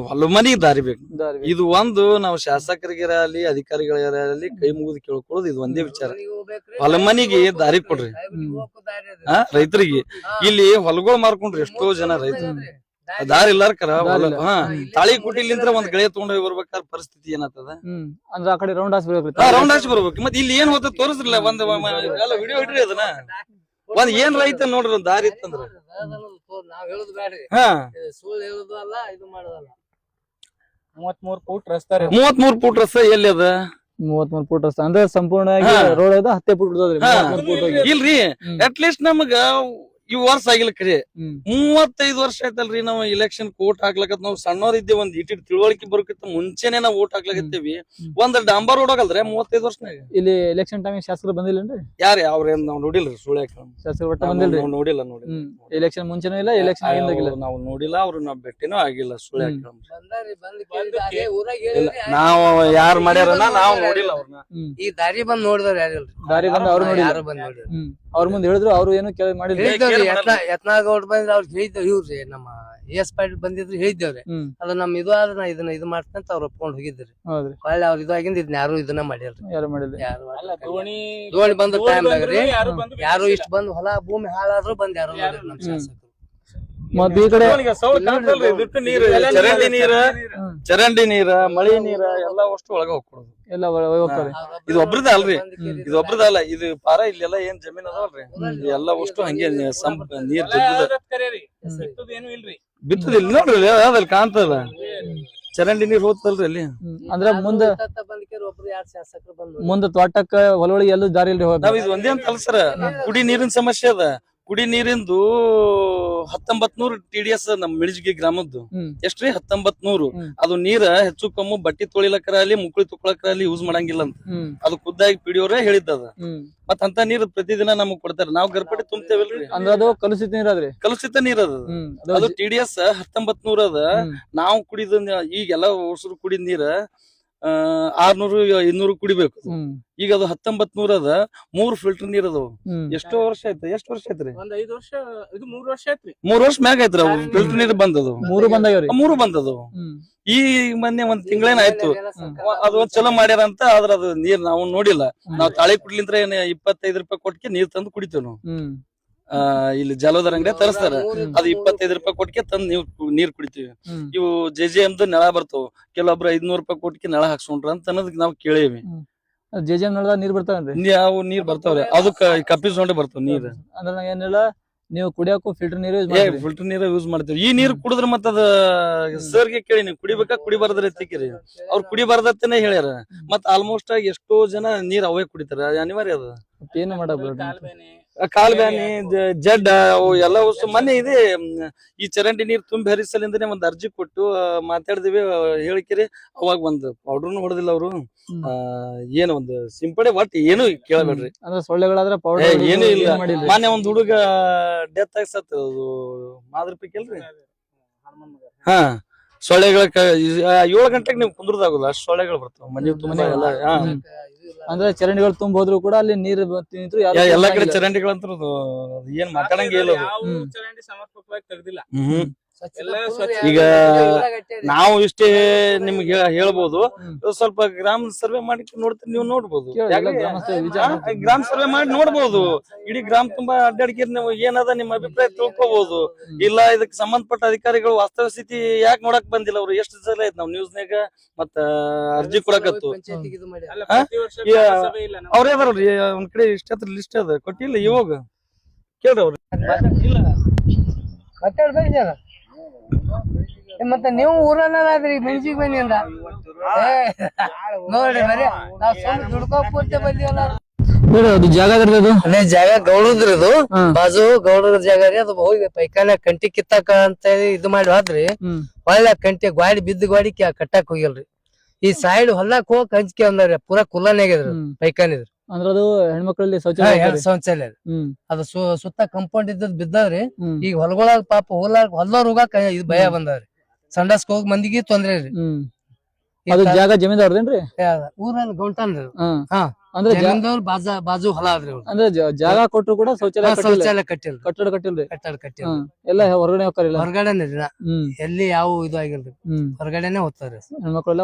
S4: ಹೊಲ ಮನಿಗೆ ದಾರಿ ಬೇಕು. ಇದು ಒಂದು ನಾವು ಶಾಸಕರಿಗಿರಲಿ ಅಧಿಕಾರಿಗಳಿರಲಿ ಕೈ ಮುಗಿದು ಕೇಳ್ಕೊಳ್ಳೋದು ಇದು ಒಂದೇ ವಿಚಾರ. ಹೊಲ ಮನಿಗೆ ದಾರಿ ಕೊಡ್ರಿ ರೈತರಿಗೆ. ಇಲ್ಲಿ ಹೊಲಗಳು ಮಾರ್ಕೊಂಡ್ರಿ ಎಷ್ಟೋ ಜನ ರೈತರು ದಾರಿ ಇಲ್ಲಾರ್ಕರ ತಾಳಿಕೋಟಿಲಿಂತ್ರ ಒಂದ್ ಗೆಳೆ ತಗೊಂಡ್ ಹೋಗಿ ಬರ್ಬೇಕಾದ ಪರಿಸ್ಥಿತಿ ಏನಾಗ್ತದ
S1: ಅಂದ್ರೆ ಆ ಕಡೆ ರೌಂಡ್ ಹಾಸ್
S4: ರೌಂಡ್ ಹಾಚಿ ಬರ್ಬೇಕು. ಮತ್ತೆ ಇಲ್ಲಿ ಏನ್ ಹೋದ ತೋರಿಸ್ರಲ್ಲ, ಒಂದ್ ವಿಡಿಯೋ ಇಡ್ರಿ ಅದನ್ನ. ಒಂದ್ ಏನ್ ರೈತ ನೋಡ್ರಿ ಒಂದ್ ದಾರಿ ಇತ್ತಂದ್ರ
S3: ನಾವ್ ಹೇಳುದು ಬ್ಯಾಡ್ರಿ, ಸುಳ್ಳು ಹೇಳುದು ಅಲ್ಲ, ಇದು ಮಾಡೋದಲ್ಲ.
S4: 33 ಫೂಟ್ ರಸ್ತೆ 33 ಫೂಟ್ ರಸ್ತೆ ಎಲ್ಲಿ ಅದ?
S1: 33 ಫೂಟ್ ರಸ್ತೆ ಅಂದ್ರೆ ಸಂಪೂರ್ಣವಾಗಿ ರೋಡ್ ಅದ 10 ಫೂಟ್ ಬಿಡ್ತದ್ರಿ.
S4: ಇಲ್ರಿ ಅಟ್ ಲೀಸ್ಟ್ ನಮಗ ಈ ವರ್ಷ ಆಗಿಲ್ಲ ಕರೆ 35 ವರ್ಷ ಆಯ್ತಲ್ರಿ ನಾವು ಇಲೆಕ್ಷನ್ ಓಟ್ ಹಾಕ್ಲಕತ್. ನಾವು ಸಣ್ಣವ್ರ ಇದ್ದೇವೆ, ಒಂದ್ ಇಟ್ಟಿಟ್ ತಿಳುವಳಿಕೆ ಬರೋಕಿಂತ ಮುಂಚೆನೆ ನಾವು ಓಟ್ ಹಾಕ್ಲಕತ್ತೀವಿ. ಒಂದ್ ಡಾಂಬರ್ ರೋಡ್ ಆಗಲ್ರಿ 35 ವರ್ಷನಾಗ.
S1: ಇಲ್ಲಿ ಎಲೆಕ್ಷನ್ ಟೈಮ್ ಶಾಸಕರು ಬಂದಿಲ್ಲನ್ರಿ?
S4: ಯಾರೇ ಅವ್ರೇನ್ ನಾವ್ ನೋಡಿಲ್ರಿ, ಸುಳ್ಯಾಕ
S1: ಶಾಸಕರು ಒಟ್ಟ ಬಂದಿಲ್ರಿ?
S4: ನೋಡಿಲ್ಲ.
S1: ಎಲೆಕ್ಷನ್ ಮುಂಚೆನೂ ಇಲ್ಲ, ಎಲೆಕ್ಷನ್ ಆಗಿಲ್ಲ
S4: ನಾವು ನೋಡಿಲ್ಲ, ಅವ್ರು ನಾವ್ ಭೇಟಿನೂ ಆಗಿಲ್ಲ. ಸುಳ್ಯಾಕ ನಾವು ಯಾರು ಮಾಡ್ಯಾರ ನಾವು ನೋಡಿಲ್ಲ ಅವ್ರನ್ನ.
S3: ಈ ದಾರಿ ಬಂದ್ ನೋಡಿದವ್ರು ಯಾರಿಲ್ರಿ?
S1: ದಾರಿ ಬಂದ್ ಅವ್ರು ನೋಡಿಲ್ಲ, ಅವ್ರ ಮುಂದೆ ಹೇಳಿದ್ರು, ಅವ್ರು ಏನು ಕೇಳಿ ಮಾಡಿಲ್ಲ.
S3: ಯತ್ನಾಗೌಡ್ ಬಂದ್ರೆ ಅವ್ರಿಗೆ ಹೇಳಿದ್ದೇವ್, ಇವ್ರಿ ನಮ್ಮ ಎಸ್ ಪಾಟೀಲ್ ಬಂದಿದ್ರು ಹೇಳಿದ್ದೇವ್ರಿ. ಅದು ನಮ್ ಇದು ಆದ್ರೆ ನಾ ಇದನ್ನ ಇದು ಮಾಡ್ತೇನೆ ಅಂತ ಅವ್ರು ಒಪ್ಕೊಂಡ್ ಹೋಗಿದ್ರಿ. ಹೊಳ್ಳಿ ಅವ್ರ ಇದು ಆಗಿಂದ ಇದನ್ನ ಯಾರು ಇದನ್ನ ಮಾಡಿಲ್ರಿ.
S1: ಯಾರು ಮಾಡಿಲ್ಲ.
S3: ದೋಣಿ ಬಂದ ಟೈಮ್ದಾಗ್ರಿ ಯಾರು ಇಷ್ಟ ಬಂದ್ ಹೊಲ ಭೂಮಿ ಹಾಳಾದ್ರು ಬಂದ್ ಯಾರು ಮಾಡಿಲ್ಲ ನಮ್ ಶಾಸಕರು.
S1: ಮತ್ ಈ ಕಡೆ
S4: ಚರಂಡಿ ನೀರ ಮಳಿ ನೀರ ಎಲ್ಲಾ ಅಷ್ಟು ಒಳಗ ಹೋಗ್ಕೊಡುದು
S1: ಎಲ್ಲ ಹೋಗ್ತಾರೆ.
S4: ಇದು ಒಬ್ರದ ಅಲ್ರಿ, ಇದು ಒಬ್ರದ ಅಲ್ಲ, ಇದು ಪಾರ ಇಲ್ಲೆಲ್ಲ ಏನ್ ಜಮೀನ್ ಅದಾವಲ್ರಿ ಎಲ್ಲ ಅಷ್ಟು ಹಂಗೆ ನೀರ್ ಬಿತ್ತದಿಲ್ಲ ನೋಡ್ರಿ, ಅದ್ರಲ್ಲಿ ಕಾಣ್ತದ ಚರಂಡಿ ನೀರ್ ಹೋಗ್ತಲ್ರಿ ಅಲ್ಲಿ.
S1: ಅಂದ್ರೆ ಮುಂದ ತೋಟಕ್ಕ ಹೊಲಗಳಿಗೆ ಎಲ್ಲೂ ದಾರಿ ಇಲ್ರಿ.
S4: ನಾವ್ ಇದು ಒಂದೇ ಅಂತ ಅಲ್ಸರ, ಕುಡಿ ನೀರಿನ ಸಮಸ್ಯೆ ಅದ. ಕುಡಿ ನೀರಿಂದು 1900 TDS ನಮ್ ಮಿಣಜಗಿ ಗ್ರಾಮದ್ದು ಎಷ್ಟ್ರಿ 1900. ಅದು ನೀರ ಹೆಚ್ಚು ಕಮ್ಮಿ ಬಟ್ಟಿ ತೊಳಿಲಕ್ಕರಾಲಿ ಮುಕ್ಳಿ ತುಕ್ಳಕ್ಕರಾಲಿ ಯೂಸ್ ಮಾಡಂಗಿಲ್ಲ ಅಂತ ಅದು ಖುದ್ದಾಗಿ ಪಿಡಿಯೋರೇ ಹೇಳಿದ್ದದ. ಮತ್ ಅಂತ ನೀರ್ ಪ್ರತಿದಿನ ನಮಗ್ ಕೊಡ್ತಾರ, ನಾವ್ ಗರ್ಪಟ್ಟಿ ತುಂಬ್ತೇವಲ್ರಿ.
S1: ಅಂದ್ರೆ ಅದು ಕಲುಷಿತ ನೀರ್ ಅದ್ರಿ,
S4: ಕಲುಷಿತ ನೀರ್ ಅದ. ಅದು TDS 1900 ಅದ. ನಾವು ಕುಡಿದ ಈಗೆಲ್ಲ ಹೊಸರು ಕುಡಿದ ನೀರ 600-200 ಕುಡಿಬೇಕು. ಈಗ ಅದು 1900 ಅದ. 3 ಫಿಲ್ಟರ್ ನೀರ್ ಅದಾವ. ಎಷ್ಟೋ ವರ್ಷ ಆಯ್ತು? ಎಷ್ಟು ವರ್ಷ ಆಯ್ತ್ರಿ?
S3: 5 ವರ್ಷ. ಇದು 3 ವರ್ಷ ಆಯ್ತ್ರಿ.
S4: 3 ವರ್ಷ ಮ್ಯಾಗ ಆಯ್ತ್ರಿ ಫಿಲ್ಟರ್ ನೀರ್ ಬಂದದು.
S1: 3 ಬಂದಾಗ್ರಿ.
S4: 3 ಬಂದದು. ಈ ಮೊನ್ನೆ ಒಂದ್ ತಿಂಗಳೇನ ಆಯ್ತು ಅದು ಚಲೋ ಮಾಡ್ಯಾರ ಅಂತ. ಆದ್ರ ಅದು ನೀರ್ ನಾವು ನೋಡಿಲ್ಲ. ನಾವ್ ತಾಳಿಕೋಟಿಲಿಂತ್ರ 25 ರೂಪಾಯಿ ಕೊಟ್ಕೆ ನೀರ್ ತಂದು ಕುಡಿತೇವ್ ನಾವು. ಇಲ್ಲಿ ಜಲೋದರ ಅಂಗಡಿ ತರಿಸ್ತಾರ, ಅದು 25 ರೂಪಾಯಿ ಕೊಟ್ಕೆ ತಂದ್ ನೀರ್ ಕುಡಿತೀವಿ. ಇವು JJM ನೆಳ ಬರ್ತಾವ, ಕೆಲವೊಬ್ರು 500 ರೂಪಾಯಿ ಕೊಟ್ಕೆ ನೆಳ ಹಾಕ್ಸ್ಕೊಂಡ್ರ ಅಂತ ಅನ್ನೋದಕ್ ನಾವ್ ಕೇಳೇವಿ.
S1: JJM ನಳದಾಗ ನೀರ್ ಬರ್ತಾವ್ರಿ?
S4: ಯಾವ ನೀರ್ ಬರ್ತಾವ್ರಿ, ಅದಕ್ಕ ಕಪ್ಪಿಸ್ಕೊಂಡೆ ಬರ್ತಾವ ನೀರ್.
S1: ಅಂದ್ರೆ ಏನಿಲ್ಲ, ನೀವು ಕುಡಿಯಕ್ಕೂ ಫಿಲ್ಟರ್ ನೀರು
S4: ಫಿಲ್ಟರ್ ನೀರ ಯೂಸ್ ಮಾಡ್ತೀವಿ. ಈ ನೀರ್ ಕುಡಿದ್ರ ಮತ್ತ ಅದ ಸರ್ಗೆ ಕೇಳಿ ನೀವು ಕುಡಿಬೇಕಾ ಕುಡಿಬಾರ್ದ್ರ ಎತ್ತಿಕಿರಿ, ಅವ್ರು ಕುಡಿಬಾರ್ದತ್ತೇನೆ ಹೇಳ್ಯಾರ. ಮತ್ ಆಲ್ಮೋಸ್ಟ್ ಆಗಿ ಎಷ್ಟೋ ಜನ ನೀರ್ ಅವೇ ಕುಡಿತಾರ, ಅನಿವಾರ್ಯ ಅದ.
S1: ಏನು ಮಾಡಕ್
S4: ಕಾಲ್ ಬ್ಯಾನಿ ಜಡ್ಡ ಅವು ಎಲ್ಲ ವಸ್ತು. ಮೊನ್ನೆ ಇದೆ ಈ ಚರಂಡಿ ನೀರ್ ತುಂಬಿ ಹರಿಸಲಿಂದನೇ ಒಂದ್ ಅರ್ಜಿ ಕೊಟ್ಟು ಮಾತಾಡಿದಿವಿ, ಹೇಳಿಕಿರಿ. ಅವಾಗ ಒಂದ್ ಪೌಡರ್ನು ಹೊಡೆದಿಲ್ಲ ಅವ್ರು. ಏನು ಒಂದು ಸಿಂಪಡೆ ಒಟ್ಟು ಏನು ಕೇಳಬೇಡ್ರಿ.
S1: ಅಂದ್ರೆ ಸೊಳ್ಳೆಗಳಾದ್ರೆ ಪೌಡರ್
S4: ಏನು ಇಲ್ಲ. ಮೊನ್ನೆ ಒಂದ್ ಹುಡುಗ ಡೆತ್ ಆಗಿ ಸತ್, ಅದು ಮಾದರ್ಪಿಕ್ ಅಲ್ರಿ. ಸೊಳ್ಳೆಗಳ 7 ಗಂಟೆಗೆ ನೀವು ಕುಂದ್ರದಾಗುಲ್ಲ, ಅಷ್ಟು ಸೊಳ್ಳೆಗಳು ಬರ್ತಾವ ಮನೆ ತುಂಬಾ ಎಲ್ಲ.
S1: ಅಂದ್ರೆ ಚರಂಡಿಗಳು ತುಂಬ ಹೋದ್ರು ಕೂಡ ಅಲ್ಲಿ ನೀರು ನಿಂತ್ರು
S4: ಎಲ್ಲಾ ಕಡೆ ಚರಂಡಿಗಳಂತ ಏನ್ ಮಾತಾಡಂಗೆ ಇಲ್ಲ. ಈಗ ನಾವು ಇಷ್ಟೇ ನಿಮ್ಗೆ ಹೇಳ್ಬೋದು. ಸ್ವಲ್ಪ ಗ್ರಾಮ ಸರ್ವೆ ಮಾಡಿ ನೋಡ್ತೀರಿ, ನೀವು ನೋಡ್ಬೋದು. ಗ್ರಾಮ ಸರ್ವೆ ಮಾಡಿ ನೋಡ್ಬೋದು. ಇಡೀ ಗ್ರಾಮ ತುಂಬಾ ಅಡ್ಡಾಡಿಕೆ ನೀವು ಏನದ ನಿಮ್ಮ ಅಭಿಪ್ರಾಯ ತಿಳ್ಕೊಬಹುದು. ಇಲ್ಲ ಇದಕ್ಕೆ ಸಂಬಂಧಪಟ್ಟ ಅಧಿಕಾರಿಗಳು ವಾಸ್ತವ ಸ್ಥಿತಿ ಯಾಕೆ ನೋಡಕ್ ಬಂದಿಲ್ಲ? ಅವ್ರು ಎಷ್ಟು ಸಲ ಆಯ್ತು ನಾವು ನ್ಯೂಸ್ನಾಗ ಮತ್ತ ಅರ್ಜಿ ಕೊಡಕತ್ತು. ಅವ್ರೇ ಅದಾರಲ್ರಿ ಒಂದ್ ಕಡೆ ಇಷ್ಟ ಲಿಸ್ಟ್ ಅದ ಕೊಟ್ಟಿಲ್ಲ ಇವಾಗ ಕೇಳ್ರಿ ಅವ್ರು.
S3: ಮತ್ತೆ ನೀವು ಊರನ್ನಾದ್ರಿ ಮೆಣಸಿಗೆ ಬನ್ನಿ ಅಂದ ನೋಡ್ರಿ ಬರೀ ನಾವ್ ಸುಮ್ಮನೆ ದುಡ್ಕೋ ಪೂರ್ತಿ ಬಂದಿವಲ್ಲ.
S1: ಅದು ಜಾಗ ಅದು
S3: ಅದೇ ಜಾಗ ಗೌಡದ್ರಿ ಅದು, ಬಾಜು ಗೌಡರ ಜಾಗ ರೀ. ಅದು ಹೋಗಿ ಪೈಕಾನ ಕಂಟಿ ಕಿತ್ತಾಕ ಅಂತ ಇದು ಮಾಡಿ ಹೋದ್ರಿ. ಒಳ್ಳೆ ಕಂಟಿ ಗಾಡಿ ಬಿದ್ದ ಗಾಡಿ ಕಟ್ಟಾಕ್ ಹೋಗಿಲ್ರಿ. ಈ ಸೈಡ್ ಹೊಲಕ್ ಹೋಗಕ್ ಹಂಚಿಕೆ ಅಂದ್ರಿ, ಪೂರಾ ಕುಲಾನೇ ಆಗ್ಯದ್ರಿ ಪೈಕಾನ್ ಇದ್ರಿ.
S1: ಅಂದ್ರ ಅದು ಹೆಣ್ಮಕ್ಳಲ್ಲಿ ಶೌಚಾಲಯ
S3: ಅದು ಸುತ್ತ ಕಂಪೌಂಡ್ ಇದ್ದದ್ ಬಿದ್ದವ್ರಿ. ಈಗ ಹೊಲಗೊಳಗ ಪಾಪ ಹೊಲದವ್ರ ಹೋಗಾಕ ಇದು ಭಯ ಬಂದವ್ರಿ. ಸಂಡಾಸ್ಕ ಹೋಗ್ ಮಂದಿಗೆ ತೊಂದ್ರೆ ರೀ.
S1: ಅದು ಜಾಗ ಜಮೀನ್ದಾರ್ದೇನ್ರಿ?
S3: ಊರಲ್ಲಿ ಗೌಂಟನ್ರಿ.
S1: ಅಂದ್ರೆ
S3: ಜಮೀನ್ದವ್ರ ಬಾಜು ಹೊಲ ಆದ್ರಿ.
S1: ಅಂದ್ರೆ ಜಾಗ ಕೊಟ್ಟರು ಕೂಡ ಶೌಚಾಲಯ
S3: ಕಟ್ಟಿಲ್ಲ,
S1: ಕಟ್ಟಡ ಕಟ್ಟಿಲ್ರಿ.
S3: ಕಟ್ಟಿಲ್ಲ
S1: ಎಲ್ಲ ಹೊರಗಡೆ ಹೋಗ್ತಾರಿಲ್ಲ,
S3: ಹೊರಗಡೆನೆ ಎಲ್ಲಿ ಯಾವ ಇದು ಆಗಿಲ್ರಿ, ಹೊರಗಡೆನೆ ಹೋಗ್ತಾರ
S1: ಹೆಣ್ಮಕ್ಳೆಲ್ಲ.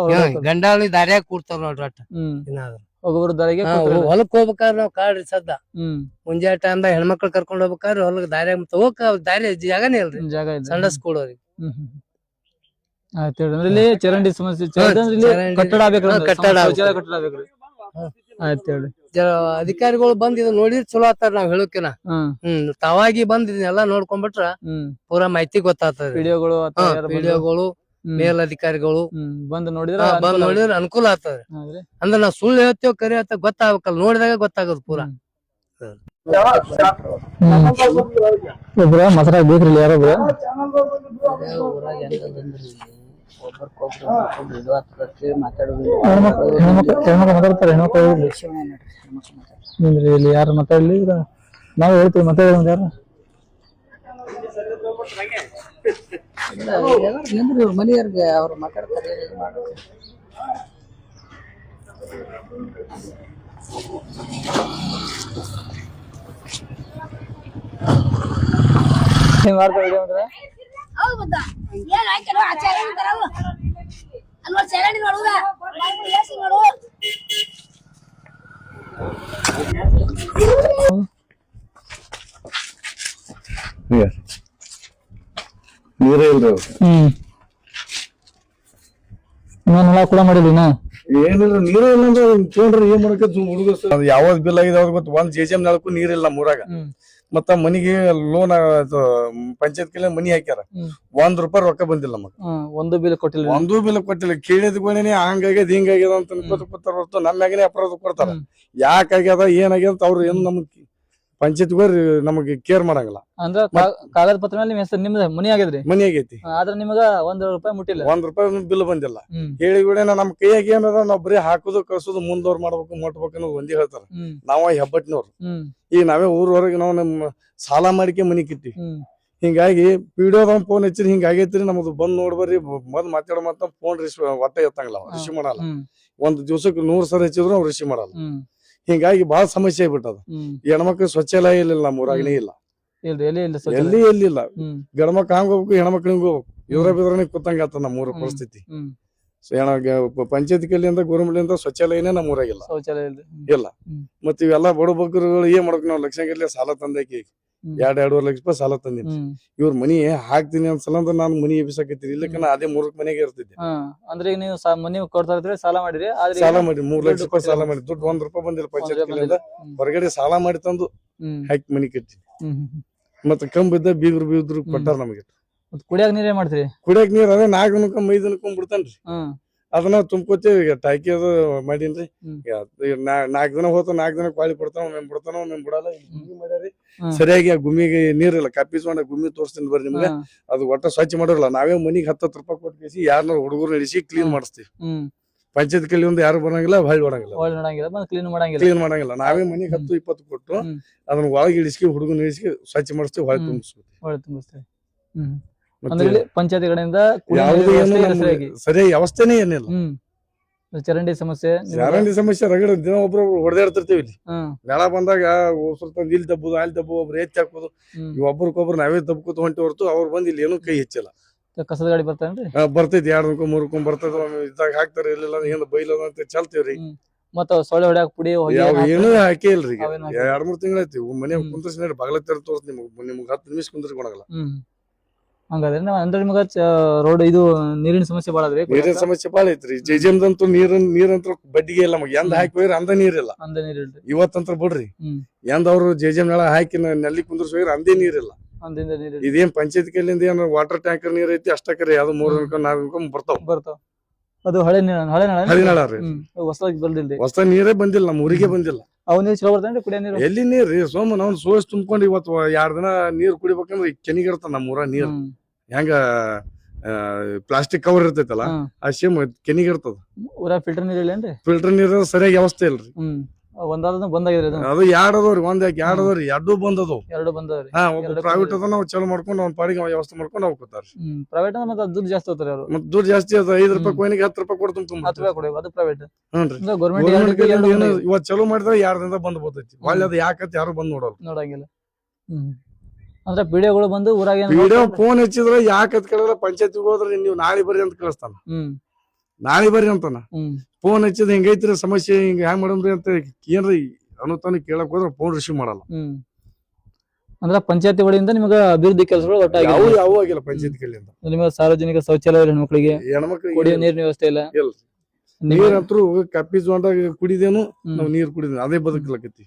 S3: ಗಂಡಾಳಿ ದಾರ್ಯಾಗ ಕೂಡ್ತಾರ ನೋಡ್ರಿ ಅಟ್ಟ.
S1: ಒಬ್ಬೊಬ್ರು ದಾರಿಗೆ
S3: ಹೊಲಕ್ ಹೋಗ್ಬೇಕಾದ್ರೆ ನಾವ್ ಕಾಡ್ರಿ ಸದ್ದ ಮುಂಜಾನೆ ಟೈಮ್ದಾಗ ಹೆಣ್ಮಕ್ಳು ಕರ್ಕೊಂಡ್ ಹೋಗ್ಬೇಕಾದ್ರೆ ಹೊಲಕ್ ದಾರ್ಯಾಗ ಹೋಗಕ್ ದಾರಿ ಜಾಗನೇ ಇಲ್ರಿ,
S1: ಜಾಗ ಇದೆ
S3: ಸಂಡಸ್ ಕೊಡೋರಿ.
S1: ಆಯ್ತು ಹೇಳಿ. ಇಲ್ಲಿ ಚರಂಡಿ ಸಮಸ್ಯೆ, ಕಟ್ಟಡ ಆಗ್ಬೇಕ್ರಿ. ಆಯ್ತು ಹೇಳಿ.
S3: ಅಧಿಕಾರಿಗಳು ಬಂದ್ ಇದು ನೋಡಿದ್ರೆ ಚಲೋ ಆತಾರ ನಾವ್ ಹೇಳೋಕಿನ. ತಾವಾಗಿ ಬಂದ್ ಇದನ್ನೆಲ್ಲಾ ನೋಡ್ಕೊಂಡ್ಬಿಟ್ರ ಪೂರಾ ಮಾಹಿತಿ ಗೊತ್ತಾಗ್ತದ. ವಿಡಿಯೋಗಳು ಮೇಲಧಿಕಾರಿಗಳು
S1: ಬಂದ್ ನೋಡಿದ್ರ
S3: ಅನುಕೂಲ ಆಗ್ತದ. ಅಂದ್ರೆ ನಾವ್ ಸುಳ್ಳು ಹೇಳ್ತೇವ್ ಕರಿ ಹೇಳ್ತೇವ್ ಗೊತ್ತಾಗ್ಬೇಕಲ್ಲ, ನೋಡಿದಾಗ ಗೊತ್ತಾಗೋದು ಪೂರಾ.
S1: ಒಬ್ರ ಮಸರಾಗ ಬೇಕ್ರಿ ಯಾರೊಬ್ರ ಮಾತಾಡ್ತಾರೆ. ಇಲ್ಲಿ ಯಾರು ಮಾತಾಡ್ಲಿ, ನಾವು ಹೇಳ್ತೀವಿ ಮಾತಾಡೋದು ಯಾರು
S3: ಮನೆಯವ್ರಿಗೆ ಅವ್ರು ಮಾತಾಡ್ತಾರೆ.
S5: ನೀರೇ ಇಲ್ರಿ.
S1: ಹೊಲ ಕೂಡ ಮಾಡಿಲ್ಲ,
S5: ಏನಿಲ್ಲ ನೀರೇ ಇಲ್ಲ ಅಂದ್ರೆ ತೊಗೊಂಡ್ರಿ ಏನ್ ಮಾಡಕ ಹುಡುಗ ಯಾವ್ದ್ ಬಿಲ್ ಆಗಿದೆ ಅವ್ರಿಗೆ ಗೊತ್ತು. ಒಂದ್ ಜೆಜೆಮ್ ನಾಲ್ಕು ನೀರಿಲ್ಲ ಮೂರಾಗ. ಮತ್ತ ಮನಿಗೆ ಲೋನ್ ಪಂಚಾಯತ್ ಕೈಲಿ ಮನಿ ಹಾಕ್ಯಾರ, ₹1 ರೊಕ್ಕ ಬಂದಿಲ್ಲ ನಮಗ.
S1: ಒಂದು ಬಿಲ್ ಕೊಟ್ಟಿಲ್ಲ,
S5: ಒಂದು ಬಿಲ್ ಕೊಟ್ಟಿಲ್ಲ. ಕೇಳಿದ ಗೋಣಿನೇ ಹಂಗಾಗ್ಯದ ಹಿಂಗಾಗ್ಯದ ಅಂತ ಅನ್ಕೋತಾರ ಹೊರತು ನಮ್ಮ ಮ್ಯಾಗನೇ ಅಪರಾಧ ಕೊಡ್ತಾರ. ಯಾಕಾಗ್ಯದ ಏನಾಗ್ಯದ ಅಂತ ಅವ್ರು ಏನ್ ನಮ್ಗ್ ಪಂಚಾಯತ್ಗೋರಿ ನಮಗೆ ಕೇರ್ ಮಾಡಂಗಿಲ್ಲ.
S1: ಅಂದ್ರ ಕಾಗದ ಪತ್ರ ಮೇಲೆ ನಿಮ್ದ ಮನಿ ಆಗಿದ್ರಿ,
S5: ಮನಿ ಆಗೈತಿ,
S1: ಆದ್ರ ನಿಮಗ ₹1 ಮುಟ್ಟಿಲ್ಲ,
S5: ₹1 ಬಿಲ್ ಬಂದಿಲ್ಲ. ಹೇಳಿ ಕೂಡ ನಮ್ ಕೈಯಾಗ ಏನದ ನಾವ್ ಬರೀ ಹಾಕುದು ಕಳ್ಸುದು ಮುಂದವ್ರು ಮಾಡ್ಬೇಕು ಮುಟ್ಬೇಕು ಅನ್ನೋದು ಒಂದೇ ಹೇಳ್ತಾರ. ನಾವ ಹೆಬ್ಬಟ್ಟಿನವ್ರು. ಈಗ ನಾವೇ ಊರವರೆಗೆ ನಾವ್ ನಮ್ ಸಾಲ ಮಾಡಿಕೆ ಮನಿ ಕಿಟ್ಟಿ. ಹಿಂಗಾಗಿ ಪಿಡಿಯೋದವ್ ಫೋನ್ ಹಚ್ಚಿರಿ ಹಿಂಗಾಗೈತ್ರಿ ನಮ್ದು ಬಂದ್ ನೋಡ್ಬರ್ರಿ ಬಂದ್ ಮಾತಾಡೋ ಮತ್ತ ಫೋನ್ ಒಟ್ಟ ಎತ್ತಂಗಿಲ್ಲ, ರಿಸೀವ್ ಮಾಡಲ್ಲ. ಒಂದ್ ದಿವ್ಸಕ್ಕೆ 100 ಸಲ ಹಚ್ಚಿದ್ರು ಅವ್ರು ರಿಸೀವ್ ಮಾಡಲ್ಲ. ಹಿಂಗಾಗಿ ಬಹಳ ಸಮಸ್ಯೆ ಆಗ್ಬಿಟ್ಟದ. ಹೆಣ್ಮಕ್ಳು ಶೌಚಾಲಯ ಇಲ್ಲ, ನಮ್ಮ ಊರಾಗನೇ ಇಲ್ಲ, ಎಲ್ಲಿ ಎಲ್ಲಿಲ್ಲ. ಗಂಡ್ಮಕ್ಳು ಹಂಗ ಹೋಗ್ಬೇಕು, ಹೆಣ್ಮಕ್ಳು ಹಿಂಗ ಹೋಗ್ಬೇಕು. ಇವ್ರ ಬಿದ್ರನೆ ಕೂತಂಗ ಆತ ನಮ್ಮ ಊರ ಪರಿಸ್ಥಿತಿ. ಪಂಚಾಯತ್ ಕೈಲಿಂದ ಗೌರ್ಮೆಂಟ್ ಶೌಚಾಲಯನೇ ನಮ್ಮ ಊರಾಗಿಲ್ಲ, ಇಲ್ಲ. ಮತ್ ಇವೆಲ್ಲ ಬಡ ಬಗ್ಗರುಗಳು ಏನ್ ಮಾಡ್ಬೇಕು, ನಾವ್ ಲಕ್ಷಗಟ್ಟಲೆ ಸಾಲ ತಂದಾಕಿ 2-2.5 ಲಕ್ಷ ರೂಪಾಯಿ ಸಾಲ ತಂದಿನಿ. ಇವ್ರ ಮನಿ ಹಾಕ್ತೀನಿ ಅನ್ಸಲ ಅಂದ್ರೆ ನಾನು ಮನಿ ಎಬ್ಬಿಸಾಕತ್ತೀನಿ. ಇಲ್ಲಕ್ಕ ನಾ ಅದೇ 3 ಮನೆಗೆ ಇರ್ತಿದ್ದೆ.
S1: ಅಂದ್ರೆ ಈಗ ನೀವು ಮನಿ ಕೊಡ್ತಾ ಇದ್ರೆ ಸಾಲ ಮಾಡಿರಿ,
S5: ಸಾಲ ಮಾಡಿ 3 ಲಕ್ಷ ರೂಪಾಯಿ ಸಾಲ ಮಾಡಿ ದುಡ್ಡು ₹1 ಬಂದಿಲ್ಲ ಪಂಚಾಯತ್ ಕೈಲಿಂದ. ಹೊರಗಡೆ ಸಾಲ ಮಾಡಿ ತಂದು ಹಾಕಿ ಮನಿ ಕಟ್ಟಿ. ಮತ್ತ ಕಂಬಿದ್ದ ಬೀದ್ರು ಕೊಟ್ಟಾರ ನಮಗೆ.
S1: ಕುಡಿಯಾಕ ನೀರ್ ಏನ್ ಮಾಡ್ತೀರಿ?
S5: ಕುಡಿಯಾಕ ನೀರ್ ಅದೇ 4 ದಿನಕ್ಕ 5 ದಿನಕ್ಕ ಬಿಡ್ತಾನ್ರಿ. ಅದನ್ನ ತುಂಬ್ಕೋತೇವಿ. ಈಗ ಟಾಕಿ ಅದು ಮಾಡೀನ್ರಿ. 4 ದಿನ ಹೋತ 4 ದಿನ ಕ್ವಾಳಿ ಬಿಡ್ತಾನ, ಒಮ್ಮೆ ಬಿಡಲ್ಲ. ಮಾಡ್ಯಾರಿ ಸರಿಯಾಗಿ ಆ ಗುಮ್ಮಿಗೆ ನೀರಿಲ್ಲ. ಕಾಪಿಸ್ಕೊಂಡ ಗುಮ್ಮಿ ತೋರಿಸ್ತೀನಿ ಬರ್ರಿ ನಿಮ್ಗೆ. ಅದು ಒಟ್ಟ ಸ್ವಚ್ಛ ಮಾಡಿರಲ್ಲ. ನಾವೇ ಮನಿಗೆ ₹10 ಕೊಟ್ಟು ಕೇಸಿ ಯಾರನ್ನ ಹುಡುಗರು ನಡೆಸಿ ಕ್ಲೀನ್ ಮಾಡಿಸ್ತೀವಿ. ಪಂಚಾಯತ್ ಕೈಲಿ ಒಂದು ಯಾರು ಬರಂಗಿಲ್ಲ, ಹೊಳ್ಳಿ
S1: ಕ್ಲೀನ್
S5: ಮಾಡಂಗಿಲ್ಲ. ನಾವೇ ಮನಿಗೆ 10-20 ಕೊಟ್ಟು ಅದನ್ನ ಒಳಗೆ ಇಳಿಸಿ ಹುಡುಗನ ಇಳಿಸಿ ಸ್ವಚ್ಛ ಮಾಡಿಸ್ತೀವಿ, ಹೊಳ್ಳಿ ತುಂಬಿಸ್ತೀವಿ.
S1: ಪಂಚಾಯತ್ ಕಡೆಯಿಂದ
S5: ಸರಿಯಾಗಿ ವ್ಯವಸ್ಥೆನೇ ಏನಿಲ್ಲ.
S1: ಚರಂಡಿ ಸಮಸ್ಯೆ
S5: ರಗಡ ದಿನ ಒಬ್ರೊಬ್ರು ಹೊಡೆದಾಡ್ತಿರ್ತೀವಿ. ಇಲ್ಲಿ ನೆಲ ಬಂದಾಗ ಸ್ವಲ್ಪ ಇಲ್ಲಿ ದಬ್ಬುದು ಅಲ್ಲಿ ದಬ್ಬು ಒಬ್ರು ಹೆಚ್ಚು ಹಾಕೋದು. ಒಬ್ರಿಗೊಬ್ರು ನಾವೇ ದಬ್ಕೋತ ಹೊಂಟಿ ಹೊರತು ಅವ್ರು ಬಂದು ಇಲ್ಲಿ ಏನೂ ಕೈ ಹೆಚ್ಚಿಲ್ಲ.
S1: ಕಸದ ಗಾಡಿ ಬರ್ತಾನ್ರಿ?
S5: ಬರ್ತೈತಿ 2 ದಿನಕ್ಕೂ 3 ದಿನಕ್ಕೂ ಬರ್ತದ. ಇದ್ದಾಗ ಹಾಕ್ತಾರ, ಇಲ್ಲ ಹಿಂದ ಬೈಲ ಅಂತ ಚಲ್ತೀವ್ರಿ.
S1: ಮತ್ತ ಸೊಳ್ಳೆ ಹೊಡ್ಯಾಕ ಪುಡಿ ಹೊಗೆ
S5: ಯಾವ
S1: ಏನ್
S5: ಏನೂ ಹಾಕೇ ಇಲ್ರಿ. ಈಗ
S1: ಅವೇನ್ ಹಾಕಿಲ್ಲ?
S5: 2-3 ತಿಂಗಳೈತಿ ಮನೆ ಕುಂದ್ರಿಸಿ ನೋಡಿ, ಬಾಗಲ ತೆರ ತೋರ್ಸ್ ನಿಮ್ಗೆ 10 ನಿಮಿಷ ಕುಂದ್ರಿಸ್ಕೊಳಗಲ್ಲ.
S1: ಹಂಗಾದ್ರೆ ಅಂದ್ರೆ ನಿಮ್ಗ ರೋಡ್ ಇದು ನೀರಿನ ಸಮಸ್ಯೆ ಬಾಳ ಅದ್ರಿ?
S5: ನೀರಿನ ಸಮಸ್ಯೆ ಬಾಳ ಐತ್ರಿ. ಜೆಜೆಮ್ದಂತೂ ನೀರಂತೂ ಬಡ್ಡಿಗೆ ಇಲ್ಲ. ನಮಗೆ ಎಂದ ಹಾಕಿ ಹೋಗ್ರ ಅಂದ ನೀರಿಲ್ಲ.
S1: ಅಂದ ನೀರ್ ಇಲ್ರಿ.
S5: ಇವತ್ತಂತ್ರ ಬಿಡ್ರಿ, ಎಂದ ಅವ್ರು ಜೆಜೆಮ್ ನೆಳ ಹಾಕಿ ನಲ್ಲಿ ಕುಂದ್ರಿಸಿ ಹೋಗ್ರ ಅಂದೇ ನೀರಿಲ್ಲ.
S1: ಅಂದಿಂದ ನೀರ್ ಇಲ್ರಿ.
S5: ಇದೇನ್ ಪಂಚಾಯತ್ ಕೈಲಿಂದ ಏನ್ ವಾಟರ್ ಟ್ಯಾಂಕರ್ ನೀರ್ ಐತಿ ಅಷ್ಟಕ್ಕರಿ, ಅದು 3 ದಿನಕ್ಕ 4 ದಿನಕ್ಕ ಬರ್ತಾವ.
S1: ಅದು ಹಳೆ ನಳ
S5: ಹರಿನಾಳ ರೀ.
S1: ಹೊಸದಾಗಿ ಬರ್ದಿಲ್ರಿ.
S5: ಹೊಸ ನೀರೇ ಬಂದಿಲ್ಲ, ನಮ್ಮ ಊರಿಗೆ ಬಂದಿಲ್ಲ.
S1: ಅವ್ ನೀರ್ ಚಲೋ ಬರ್ತಾನ್ರಿ ಕುಡಿಯೋ ನೀರು?
S5: ಎಲ್ಲಿ ನೀರ್ರಿ ಸೋಮ ನಾವು ಸೋಸ್ ತುಂಬ್ಕೊಂಡು ಇವತ್ತು 2 ದಿನ ನೀರ್ ಕುಡಿಬೇಕಂದ್ರೆ ಕೆನಿಗಿರ್ತಾವ ನಮ್ಮ ಊರ ನೀರ್. ಹೆಂಗ ಪ್ಲಾಸ್ಟಿಕ್ ಕವರ್ ಇರ್ತೈತಲ್ಲ, ಆ ಸೇಮ್ ಕೆನಿಗಿರ್ತದ.
S1: ಊರಾಗ ಫಿಲ್ಟರ್ ನೀರ್ ಇಲ್ಲೇನ್ರಿ?
S5: ಫಿಲ್ಟರ್ ನೀರ್ ಸರಿಯಾಗಿ ವ್ಯವಸ್ಥೆ ಇಲ್ರಿ.
S1: ಒಂದಾದ ಬಂದಾಗಿದ್ರಿ ಅದು?
S5: ಅದು 2 ಅದಾವ್ರಿ. 2 2 ಬಂದದವು.
S1: 2 ಬಂದವ್ರಿ.
S5: ಒಬ್ಬ ಪ್ರೈವೇಟ್ ಅದ, ನಾವು ಚಲೋ ಮಾಡ್ಕೊಂಡು ಅವ್ನ ಪಾಡಿಗೆ ವ್ಯವಸ್ಥೆ ಮಾಡ್ಕೊಂಡು ಹೋಗ್ತಾರ.
S1: ಪ್ರೈವೇಟ್ ಅಂದ್ರೆ ಮತ್ತೆ ದುಡ್ಡು ಜಾಸ್ತಿ ಹೋಗ್ತಾರೆ ಅವರು.
S5: ಮತ್ ದುಡ್ಡು ಜಾಸ್ತಿ ಅದ. 5 ರೂಪಾಯಿ ಕೊಯ್ನಿಗೆ 10 ರೂಪಾಯಿ ಕೊಡ್ತೀನಿ ತುಂಬ.
S1: 10 ರೂಪಾಯಿ ಕೊಡಿ, ಅದು ಪ್ರೈವೇಟ್.
S5: ಹ್ಞೂನ್ರಿ.
S1: ಗೌರ್ಮೆಂಟ್
S5: ಇವತ್ತು ಚಲೋ ಮಾಡಿದ್ರೆ 2 ದಿನದ ಬಂದ್ ಬರ್ತೈತಿ. ಒಳ್ಳೆ ಅದು ಯಾಕತ್ ಯಾರು ಬಂದ್ ನೋಡಲ್ಲ,
S1: ನೋಡಂಗಿಲ್ಲ. ಅಂದ್ರೆ ಪಿಡಿಯೋಗಳು ಬಂದು ಊರಾಗ
S5: ವಿಡಿಯೋ ಫೋನ್ ಹಚ್ಚಿದ್ರೆ ಯಾಕತ್ ಕೇಳಿದ್ರೆ ಪಂಚಾಯತ್ ಹೋದ್ರೆ ನೀವು ನಾಳೆ ಬರ್ರಿ ಅಂತ ಕಳಿಸ್ತಾನ. ನಾಳೆ ಬರ್ರಿ ಅಂತಾನ. ಫೋನ್ ಹಚ್ಚಿದ್ ಹಿಂಗೈತ್ರಿ ಸಮಸ್ಯೆ, ಹಿಂಗ ಹ್ಯಾಂಗ್ ಮಾಡಮ್ರಿ ಅಂತ ಏನ್ರಿ ಅನುತಾನ ಕೇಳಕ್ ಹೋದ್ರೆ ಫೋನ್ ರಿಸೀವ್ ಮಾಡಲ್ಲ.
S1: ಅಂದ್ರೆ ಪಂಚಾಯತಿ ವತಿಯಿಂದ ನಿಮಗೆ ಅಭಿವೃದ್ಧಿ ಕೆಲಸಗಳು ಒಟ್ಟಾಗಿ
S5: ಯಾವ ಆಗಿಲ್ಲ ಪಂಚಾಯತ್ ಕೈಲಿಂದ.
S1: ನಿಮಗೆ ಸಾರ್ವಜನಿಕ ಶೌಚಾಲಯ ಹೆಣ್ಮಕ್ಳಿಗೆ,
S5: ಹೆಣ್ಮಕ್ಳಿಗೆ
S1: ಕುಡಿಯೋ ನೀರಿನ ವ್ಯವಸ್ಥೆ ಇಲ್ಲ.
S5: ನೀರಂತರೂ ಕಪ್ಪಿ ಜೋಂಡಾಗ ಕುಡಿದೇನು, ನಾವು ನೀರ್ ಕುಡಿದೇನು ಅದೇ ಬದುಕಲಕತ್ತಿ.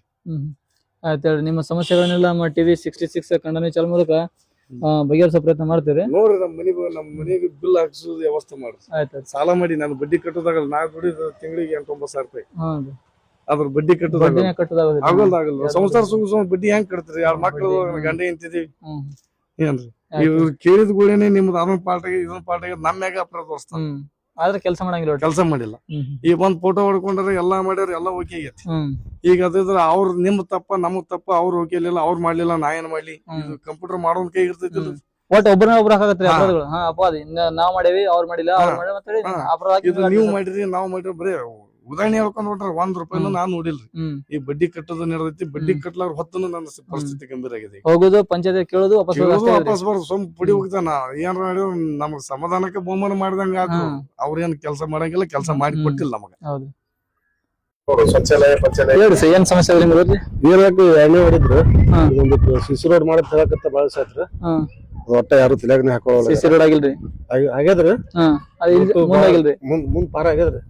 S1: ಆಯ್ತು ಹೇಳ್ರಿ, ನಿಮ್ಮ ಸಮಸ್ಯೆಗಳನ್ನೆಲ್ಲ ನಮ್ಮ ಟಿವಿ 66 ಕನ್ನಡ ನ್ಯೂಸ್ ಚಾನಲ್ ಮೂಲಕ ಬಗೆಹರಿಸೋ ಪ್ರಯತ್ನ ಮಾಡ್ತೀರಿ.
S5: ನೋಡ್ರಿ, ನಮ್ಮ ಮನೆಗೆ ಬಿಲ್ ಹಾಕ್ಸೋದು ವ್ಯವಸ್ಥೆ ಮಾಡ್ರಿ.
S1: ಆಯ್ತು.
S5: ಸಾಲ ಮಾಡಿ ನಾನು ಬಡ್ಡಿ ಕಟ್ಟೋದಾಗಲ್ಲ. ನಾ ದುಡಿದ ತಿಂಗಳಿಗೆ 8-9 ಸಾವಿರ ರೂಪಾಯಿ. ಅದ್ರ ಬಡ್ಡಿ ಕಟ್ಟೋದಾಗಲ್ಲ. ಆಗಲ್ಲ. ಸಂಸಾರ ಸುಖ ಬಡ್ಡಿ ಹೆಂಗ್ ಕಟ್ತೀರಿ? 2 ಮಕ್ಳು ಗಂಡ ಎಂತಿದೀವಿ ಏನ್ರಿ? ಇವ್ರು ಕೇಳಿದ ಕೂಡೇನೆ ನಿಮ್ದು ಅದೊಂದ್ ಪಾಠ ಇದೊಂದ್ ಪಾಠ ನಮ್ಮ ಮ್ಯಾಗ ಅಪರಾಧ ತೋರಿಸ್ತಾರ.
S1: ಆದ್ರೆ ಕೆಲಸ ಮಾಡಂಗಿಲ್ಲ,
S5: ಕೆಲಸ ಮಾಡಿಲ್ಲ. ಈಗ ಬಂದ್ ಫೋಟೋ ಹೊಡ್ಕೊಂಡ್ರೆ ಎಲ್ಲಾ ಮಾಡ್ಯಾರ, ಎಲ್ಲಾ ಓಕೆ ಆಗೈತಿ. ಈಗ ಅದ್ರ ಅವ್ರ ನಿಮ್ ತಪ್ಪ ನಮಗ್ ತಪ್ಪ, ಅವ್ರು ಓಕೆ ಇರ್ಲಿಲ್ಲ, ಅವ್ರು ಮಾಡ್ಲಿಲ್ಲ, ನಾ ಏನ್ ಮಾಡ್ಲಿ? ಕಂಪ್ಯೂಟರ್ ಮಾಡೋನ್ ಕೈ ಇರ್ತೈತಿಲ್ರಿ.
S1: ಒಟ್ಟು ಒಬ್ಬರನ್ನ ಒಬ್ರು ಹಾಕತ್ರಿ ಅಪರಾಧಗಳು. ಅಪರಾಧ ನಾವ್ ಮಾಡೇವಿ, ಅವ್ರು ಮಾಡಿಲ್ಲ, ಅವ್ರು ಮಾಡಿ ಮತ್ತೆ ಅಪರಾಧ.
S5: ಇದು ನೀವು ಮಾಡಿರಿ, ನಾವ್ ಮಾಡಿರಿ, ಬರೀ ಉದಾಹರಣೆ ಹೇಳ್ಕೊಂಡ್ ಬಿಟ್ರ 1 ರೂಪಾಯಿನೂ ನಾನ್ ನೋಡಿಲ್ರಿ. ಈ ಬಡ್ಡಿ ಕಟ್ಟೋದು ನಡೆದೈತಿ. ಬಡ್ಡಿ ಕಟ್ಲಾರ ಹೊತ್ತನು ನನ್ನ ಪರಿಸ್ಥಿತಿ ಗಂಭೀರ ಆಗಿದೆ.
S1: ಹೋಗುದು ಪಂಚಾಯತ್ ಕೇಳೋದು,
S5: ವಾಪಸ್ ಬರೋದು, ಸುಮ್ ಪುಡಿ ಹೋಗ್ತಾನ. ಏನ್ ಮಾಡಿದ್ರು ನಮಗ್ ಸಮಾಧಾನಕ್ಕೆ ಬಹುಮಾನ ಮಾಡಿದಂಗ ಆದ್ರು. ಅವ್ರೇನ್ ಕೆಲಸ ಮಾಡಂಗಿಲ್ಲ, ಕೆಲಸ ಮಾಡಿ ಕೊಟ್ಟಿಲ್ಲ ನಮಗ.
S1: ಹೌದು.
S5: ಶೌಚಾಲಯ
S1: ಏನ್ ಸಮಸ್ಯೆ ಅದ್ರಿ ನಿಮ್ಗೆ?
S5: ನೀರಾಕ ಎಣ್ಣೆ ಹೊಡಿದ್ರು. ಒಂದು ಸಿಸಿ ರೋಡ್ ಮಾಡಕ್ ಹೇಳಕತ್ತ ಬಾಳ ಸಾತ್ರಿ. ಒಟ್ಟ ಯಾರು ತಲೆಯಾಗನೆ ಹಾಕೊಳ್ಳಲ್ಲ.
S1: CC road ಆಗಿಲ್ರಿ?
S5: ಆಗ್ಯದ್ರಿ.
S1: ಮುಂದಾಗಿಲ್ರಿ?
S5: ಮುಂದ್ ಪಾರ ಆಗ್ಯದ್ರಿ.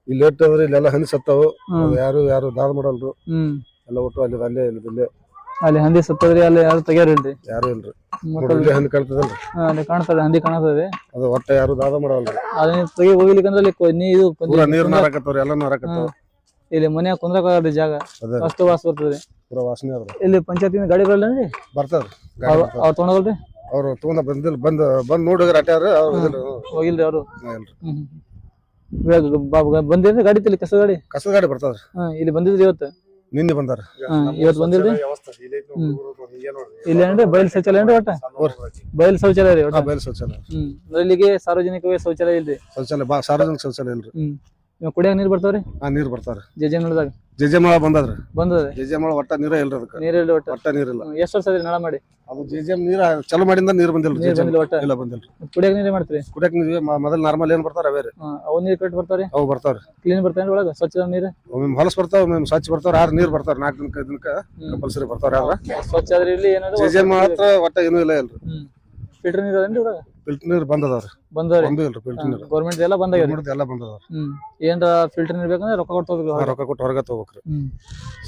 S5: ಇಲ್ಲಿ ಲೇಟ್ ಅಂದ್ರೆ ಇಲ್ಲೆಲ್ಲ ಹಂದಿ ಸತ್ತಾವು. ಯಾರು ದಾದ ಮಾಡಲ್ರು. ಎಲ್ಲ ಒಟ್ಟು ಅಲ್ಲೇ ಇಲ್ಲೇ
S1: ಅಲ್ಲಿ ಹಂದಿ ಸತ್ತದ್ರಿ. ಅಲ್ಲಿ ಯಾರು ತೆಗ್ಯಾರಿಲ್ರಿ?
S5: ಯಾರು ಇಲ್ರಿ. ಹಂದಿ ಕಾಣ್ತದಲ್ರಿ?
S1: ಅಲ್ಲಿ ಕಾಣ್ತದೆ, ಹಂದಿ ಕಾಣ್ತದೆ.
S5: ಅದು ಒಟ್ಟ ಯಾರು ದಾದ ಮಾಡಲ್ರಿ.
S1: ಅದನ್ನ ತೆಗಿ ಹೋಗ್ಲಿಕ್ಕಂದ್ರೆ
S5: ನೀರ್ ನಾರಾಕತ್ತವ್ರಿ, ಎಲ್ಲ ನಾರಾಕತ್ತಾವ.
S1: ಇಲ್ಲಿ ಮನ್ಯಾಗ ಕುಂದ್ರಕಾಗಲ್ರಿ ಜಾಗ, ಅಷ್ಟು ವಾಸ ಬರ್ತದೆ.
S5: ಪೂರಾ ವಾಸನೆ ಅದ.
S1: ಇಲ್ಲಿ ಪಂಚಾಯತಿನ ಗಾಡಿ ಬರಲ್ರಿ?
S5: ಬರ್ತಾವ್ರಿ.
S1: ಅವ್ರು ತಗೊಂಡೋಗಲ್ರಿ?
S5: ಅವ್ರು ತಗೊಂಡ ಬಂದಿಲ್ಲ. ಬಂದ್ ನೋಡಿದ್ರ ಅಟ್ಯಾರ
S1: ಹೋಗಿಲ್ರಿ ಅವ್ರು? ಬಂದಿದ್ರಿ ಗಾಡಿ? ಇಲ್ಲಿ ಕಸದ ಗಾಡಿ
S5: ಬರ್ತಾವ್ರಿ.
S1: ಇಲ್ಲಿ ಬಂದಿದ್ರಿ ಇವತ್ತು?
S5: ನಿನ್ನೆ ಬಂದಾರ.
S1: ಇವತ್ತು ಬಂದಿಲ್ರಿ? ಇಲ್ಲಿ ಏನ್ರಿ ಬಯಲ್ ಶೌಚಾಲಯ ಏನ್ರಿ? ಒಟ್ಟ ಬಯಲ್ ಶೌಚಾಲಯ ರೀ?
S5: ಬಯಲ್ ಶೌಚಾಲಯ.
S1: ಇಲ್ಲಿಗೆ ಸಾರ್ವಜನಿಕ ಶೌಚಾಲಯ ಇಲ್ರಿ?
S5: ಶೌಚಾಲಯ ಸಾರ್ವಜನಿಕ ಶೌಚಾಲಯ ಇಲ್ರಿ.
S1: ಕುಡಿಯಾಕ ನೀರ್ ಬರ್ತಾವ್ರಿ?
S5: ನೀರ್ ಬರ್ತಾವ್ರಿ.
S1: ಜೆಜೆಮಳದಾಗ
S5: ಜೆಜೆಮಳ ಬಂದದ್ರಿ.
S1: ಜೆಜೆಮಳ
S5: ಒಟ್ಟ ನೀರ ಇಲ್ರಿ. ಅದಕ್ಕೆ
S1: ನೀರಿಲ್ಲ, ಒಟ್ಟ
S5: ನೀರಿಲ್ಲ.
S1: ಎಷ್ಟು ವರ್ಷ ಆದ್ರಿ ನಳ ಮಾಡಿ?
S5: ಅದು ಜೆಜೆಮ್ ನೀರ ಚಲೋ ಮಾಡಿಂದ ನೀರ್ ಬಂದಿಲ್ರಿ. ಇಲ್ಲ ಬಂದಿಲ್ರಿ.
S1: ಕುಡಿಯಾಕ ನೀರೇ ಮಾಡ್ತೀರಿ?
S5: ಕುಡಿಯಾಕ ನೀರ್ ಮೊದಲ್ ನಾರ್ಮಲ್ ಏನ್ ಬರ್ತಾರ ಅವೇ ರೀ.
S1: ಅವ್ ನೀರ್ ಕಟ್ ಬರ್ತಾವ್ರಿ? ಅವು
S5: ಬರ್ತಾವ್ರಿ.
S1: ಕ್ಲೀನ್ ಬರ್ತಾವ್ರಿ ಒಳಗ? ಸ್ವಚ್ಛ ನೀರ್
S5: ಹೊಲಸ್ ಬರ್ತಾವ, ಸ್ವಚ್ಛ ಬರ್ತಾವ್ರ. 6 ನೀರ್ ಬರ್ತಾರ. 4 ದಿನಕ್ಕ 5 ದಿನಕ್ಕ ಕಂಪಲ್ಸರಿ ಬರ್ತಾವ್ರ. ಸ್ವಚ್ಛ
S1: ಆದ್ರೆ ಇಲ್ಲಿ ಏನಾದ್ರು
S5: ಜೆಜೆಮ್ ಮಾತ್ರ ಒಟ್ಟ ಏನೂ ಇಲ್ಲ ಇಲ್ರಿ.
S1: ಫಿಲ್ಟರ್ ನೀರ್ ಅದೇನ್ರಿ ಒಳಗ?
S5: ಫಿಲ್ಟರ್ ನೀರ್ ಬಂದದವ್ರಿ.
S1: ಬಂದವ್ರಿ?
S5: ಇಲ್ರಿ ಫಿಲ್ಟರ್ ನೀರ್.
S1: ಗೌರ್ಮೆಂಟ್ ಎಲ್ಲ ಬಂದಾಗ್ರಿ?
S5: ಎಲ್ಲ ಬಂದದವ್ರಿ.
S1: ಏನ್ರ ಫಿಲ್ಟರ್ ನೀರ್ ಬೇಕಂದ್ರೆ ರೊಕ್ಕ ಕೊಟ್ಟು ಹೋಗ್ಬೇಕು.
S5: ರೊಕ್ಕ ಕೊಟ್ಟು ಹೊರಗ ತಗೋಬೇಕ್ರಿ.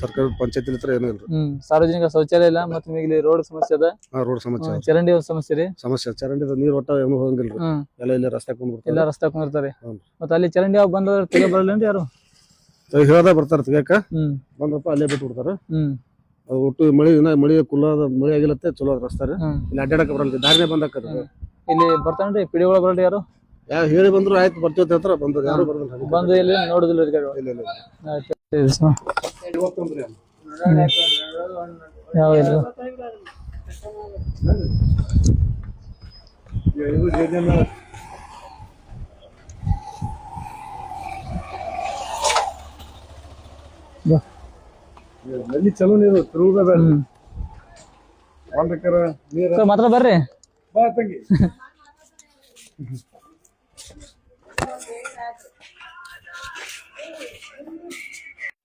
S5: ಸರ್ಕಾರದ ಪಂಚಾಯತಿ ಹತ್ರ ಏನೂ ಇಲ್ರಿ.
S1: ಸಾರ್ವಜನಿಕ ಶೌಚಾಲಯ ಇಲ್ಲ. ಮತ್ತೆ ನಿಮಗೆ ಇಲ್ಲಿ ರೋಡ್ ಸಮಸ್ಯೆ ಅದ?
S5: ರೋಡ್ ಸಮಸ್ಯೆ,
S1: ಚರಂಡಿ ಸಮಸ್ಯೆ ರೀ?
S5: ಚರಂಡಿ ನೀರ್ ಒಟ್ಟ ಏನು ಹೋಗಂಗಿಲ್ರಿ. ಎಲ್ಲ ಇಲ್ಲಿ ರಸ್ತೆ
S1: ಎಲ್ಲ ರಸ್ತೆ ಹಾಕೊಂಡಿರ್ತಾರೆ. ಮತ್ತೆ ಅಲ್ಲಿ ಚರಂಡಿ ಯಾವಾಗ ಬಂದವ್ರು ತೆಗೆ ಬರಲ್ಲೇನ್ರಿ ಯಾರು?
S5: ಹೇಳ್ದ ಬರ್ತಾರ ತೆಗಿಯಾಕ. ಬಂದ್ರಪ್ಪ ಅಲ್ಲೇ ಬಿಟ್ಟು ಬಿಡ್ತಾರ. ಅದು ಒಟ್ಟು ಮಳಿ ಕುಲ್ಲಾದ ಮಳಿ ಆಗಿಲತ್ತೆ. ಚಲೋ ರಸ್ತೆ ರೀ. ಇಲ್ಲಿ ಅಡ್ಡಾಡಕ ಬರಲ್ಲ, ದಾರಿನೇ ಬಂದಾಕದ. ಇಲ್ಲಿ
S1: ಬರ್ತಾನ್ರಿ ಪಿಡಿ ಒಳಗ ಬರಲ್ರಿ ಯಾರು?
S5: ಹೇಳಿ ಬಂದ್ರು ಆಯ್ತು ಬರ್ತೀವಿ ಅಂತ ಬಂದ್ರು. ಯಾರು ಬರಲ್ಲ.
S1: ಬಂದು ಇಲ್ಲಿ ನೋಡುದಿಲ್ಲ.
S5: ನಲ್ಲಿ ಚಲೋ ನೀರು ತಿರುಗುದ ಒಂದಕ್ಕರ ನೀರು
S1: ಮಾತ್ರ ಬರ್ರಿ.
S5: ಬಾ ತಂಗಿ.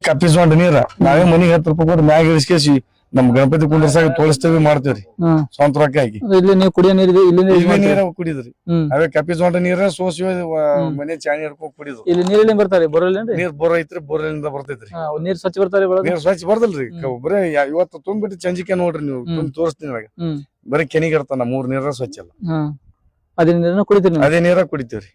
S5: ಕಪ್ಪಿಸ್ಕೊಂಡ್ ನೀರ ನಾವೇ ಮನಿಗೆ 10 ರೂಪಾಯಿ ಕೊಟ್ಟು ಮ್ಯಾಗ ಇಳಿಸ್ಕೇಸಿ ನಮ್ ಗಣಪತಿ ಕುಂದ್ರಸಾಗ ತೋರಿಸ್ತೇವಿ ಮಾಡ್ತೇವ್ರಿ ಸ್ವಂತ ರೊಕ್ಕ ಹಾಕಿ.
S1: ಇಲ್ಲಿ ನೀವು ಕುಡಿಯೋ ನೀರು ಇಲ್ಲಿ
S5: ನೀರ ಕುಡಿದ್ರಿ ಅವೇ ಕಪ್ಪಿಸ್ಕೊಂಡ ನೀರ ಸೋಸಿ ಮನೆ ಚಾಣಿ ಹಿಡ್ಕೊಂಡ್ ಕುಡಿದ್ರು.
S1: ಇಲ್ಲಿ ನೀರಲ್ಲಿ ಬರ್ತಾರೆ ಬರೋಲ್ಲೇನ್ರಿ?
S5: ನೀರ್ ಬೋರ್ ಐತ್ರಿ, ಬೋರ್ಲಿಂದ ಬರ್ತೈತ್ರಿ.
S1: ನೀರ್ ಸ್ವಚ್ಛ ಬರ್ತಾರೆ
S5: ನೀರ್ ಸ್ವಚ್ಛ ಬರ್ದಲ್ರಿ. ಬರೇ ಇವತ್ತು ತುಂಬಿಟ್ಟು ಚಂಜಿಕೆ ನೋಡ್ರಿ ನೀವು ತುಂಬಿ ತೋರಿಸ್ತೀನಿ ಇವಾಗ. ಬರೀ ಕೆನಿಗೆ ಇರ್ತಾನ 3 ನೀರ ಸ್ವಚ್ಛ ಅಲ್ಲ.
S1: ಅದೇ ನೀರನ್ನ ಕುಡಿತೀರಿ ನೀವು?
S5: ಅದೇ ನೀರ ಕುಡಿತೀವ್ರಿ.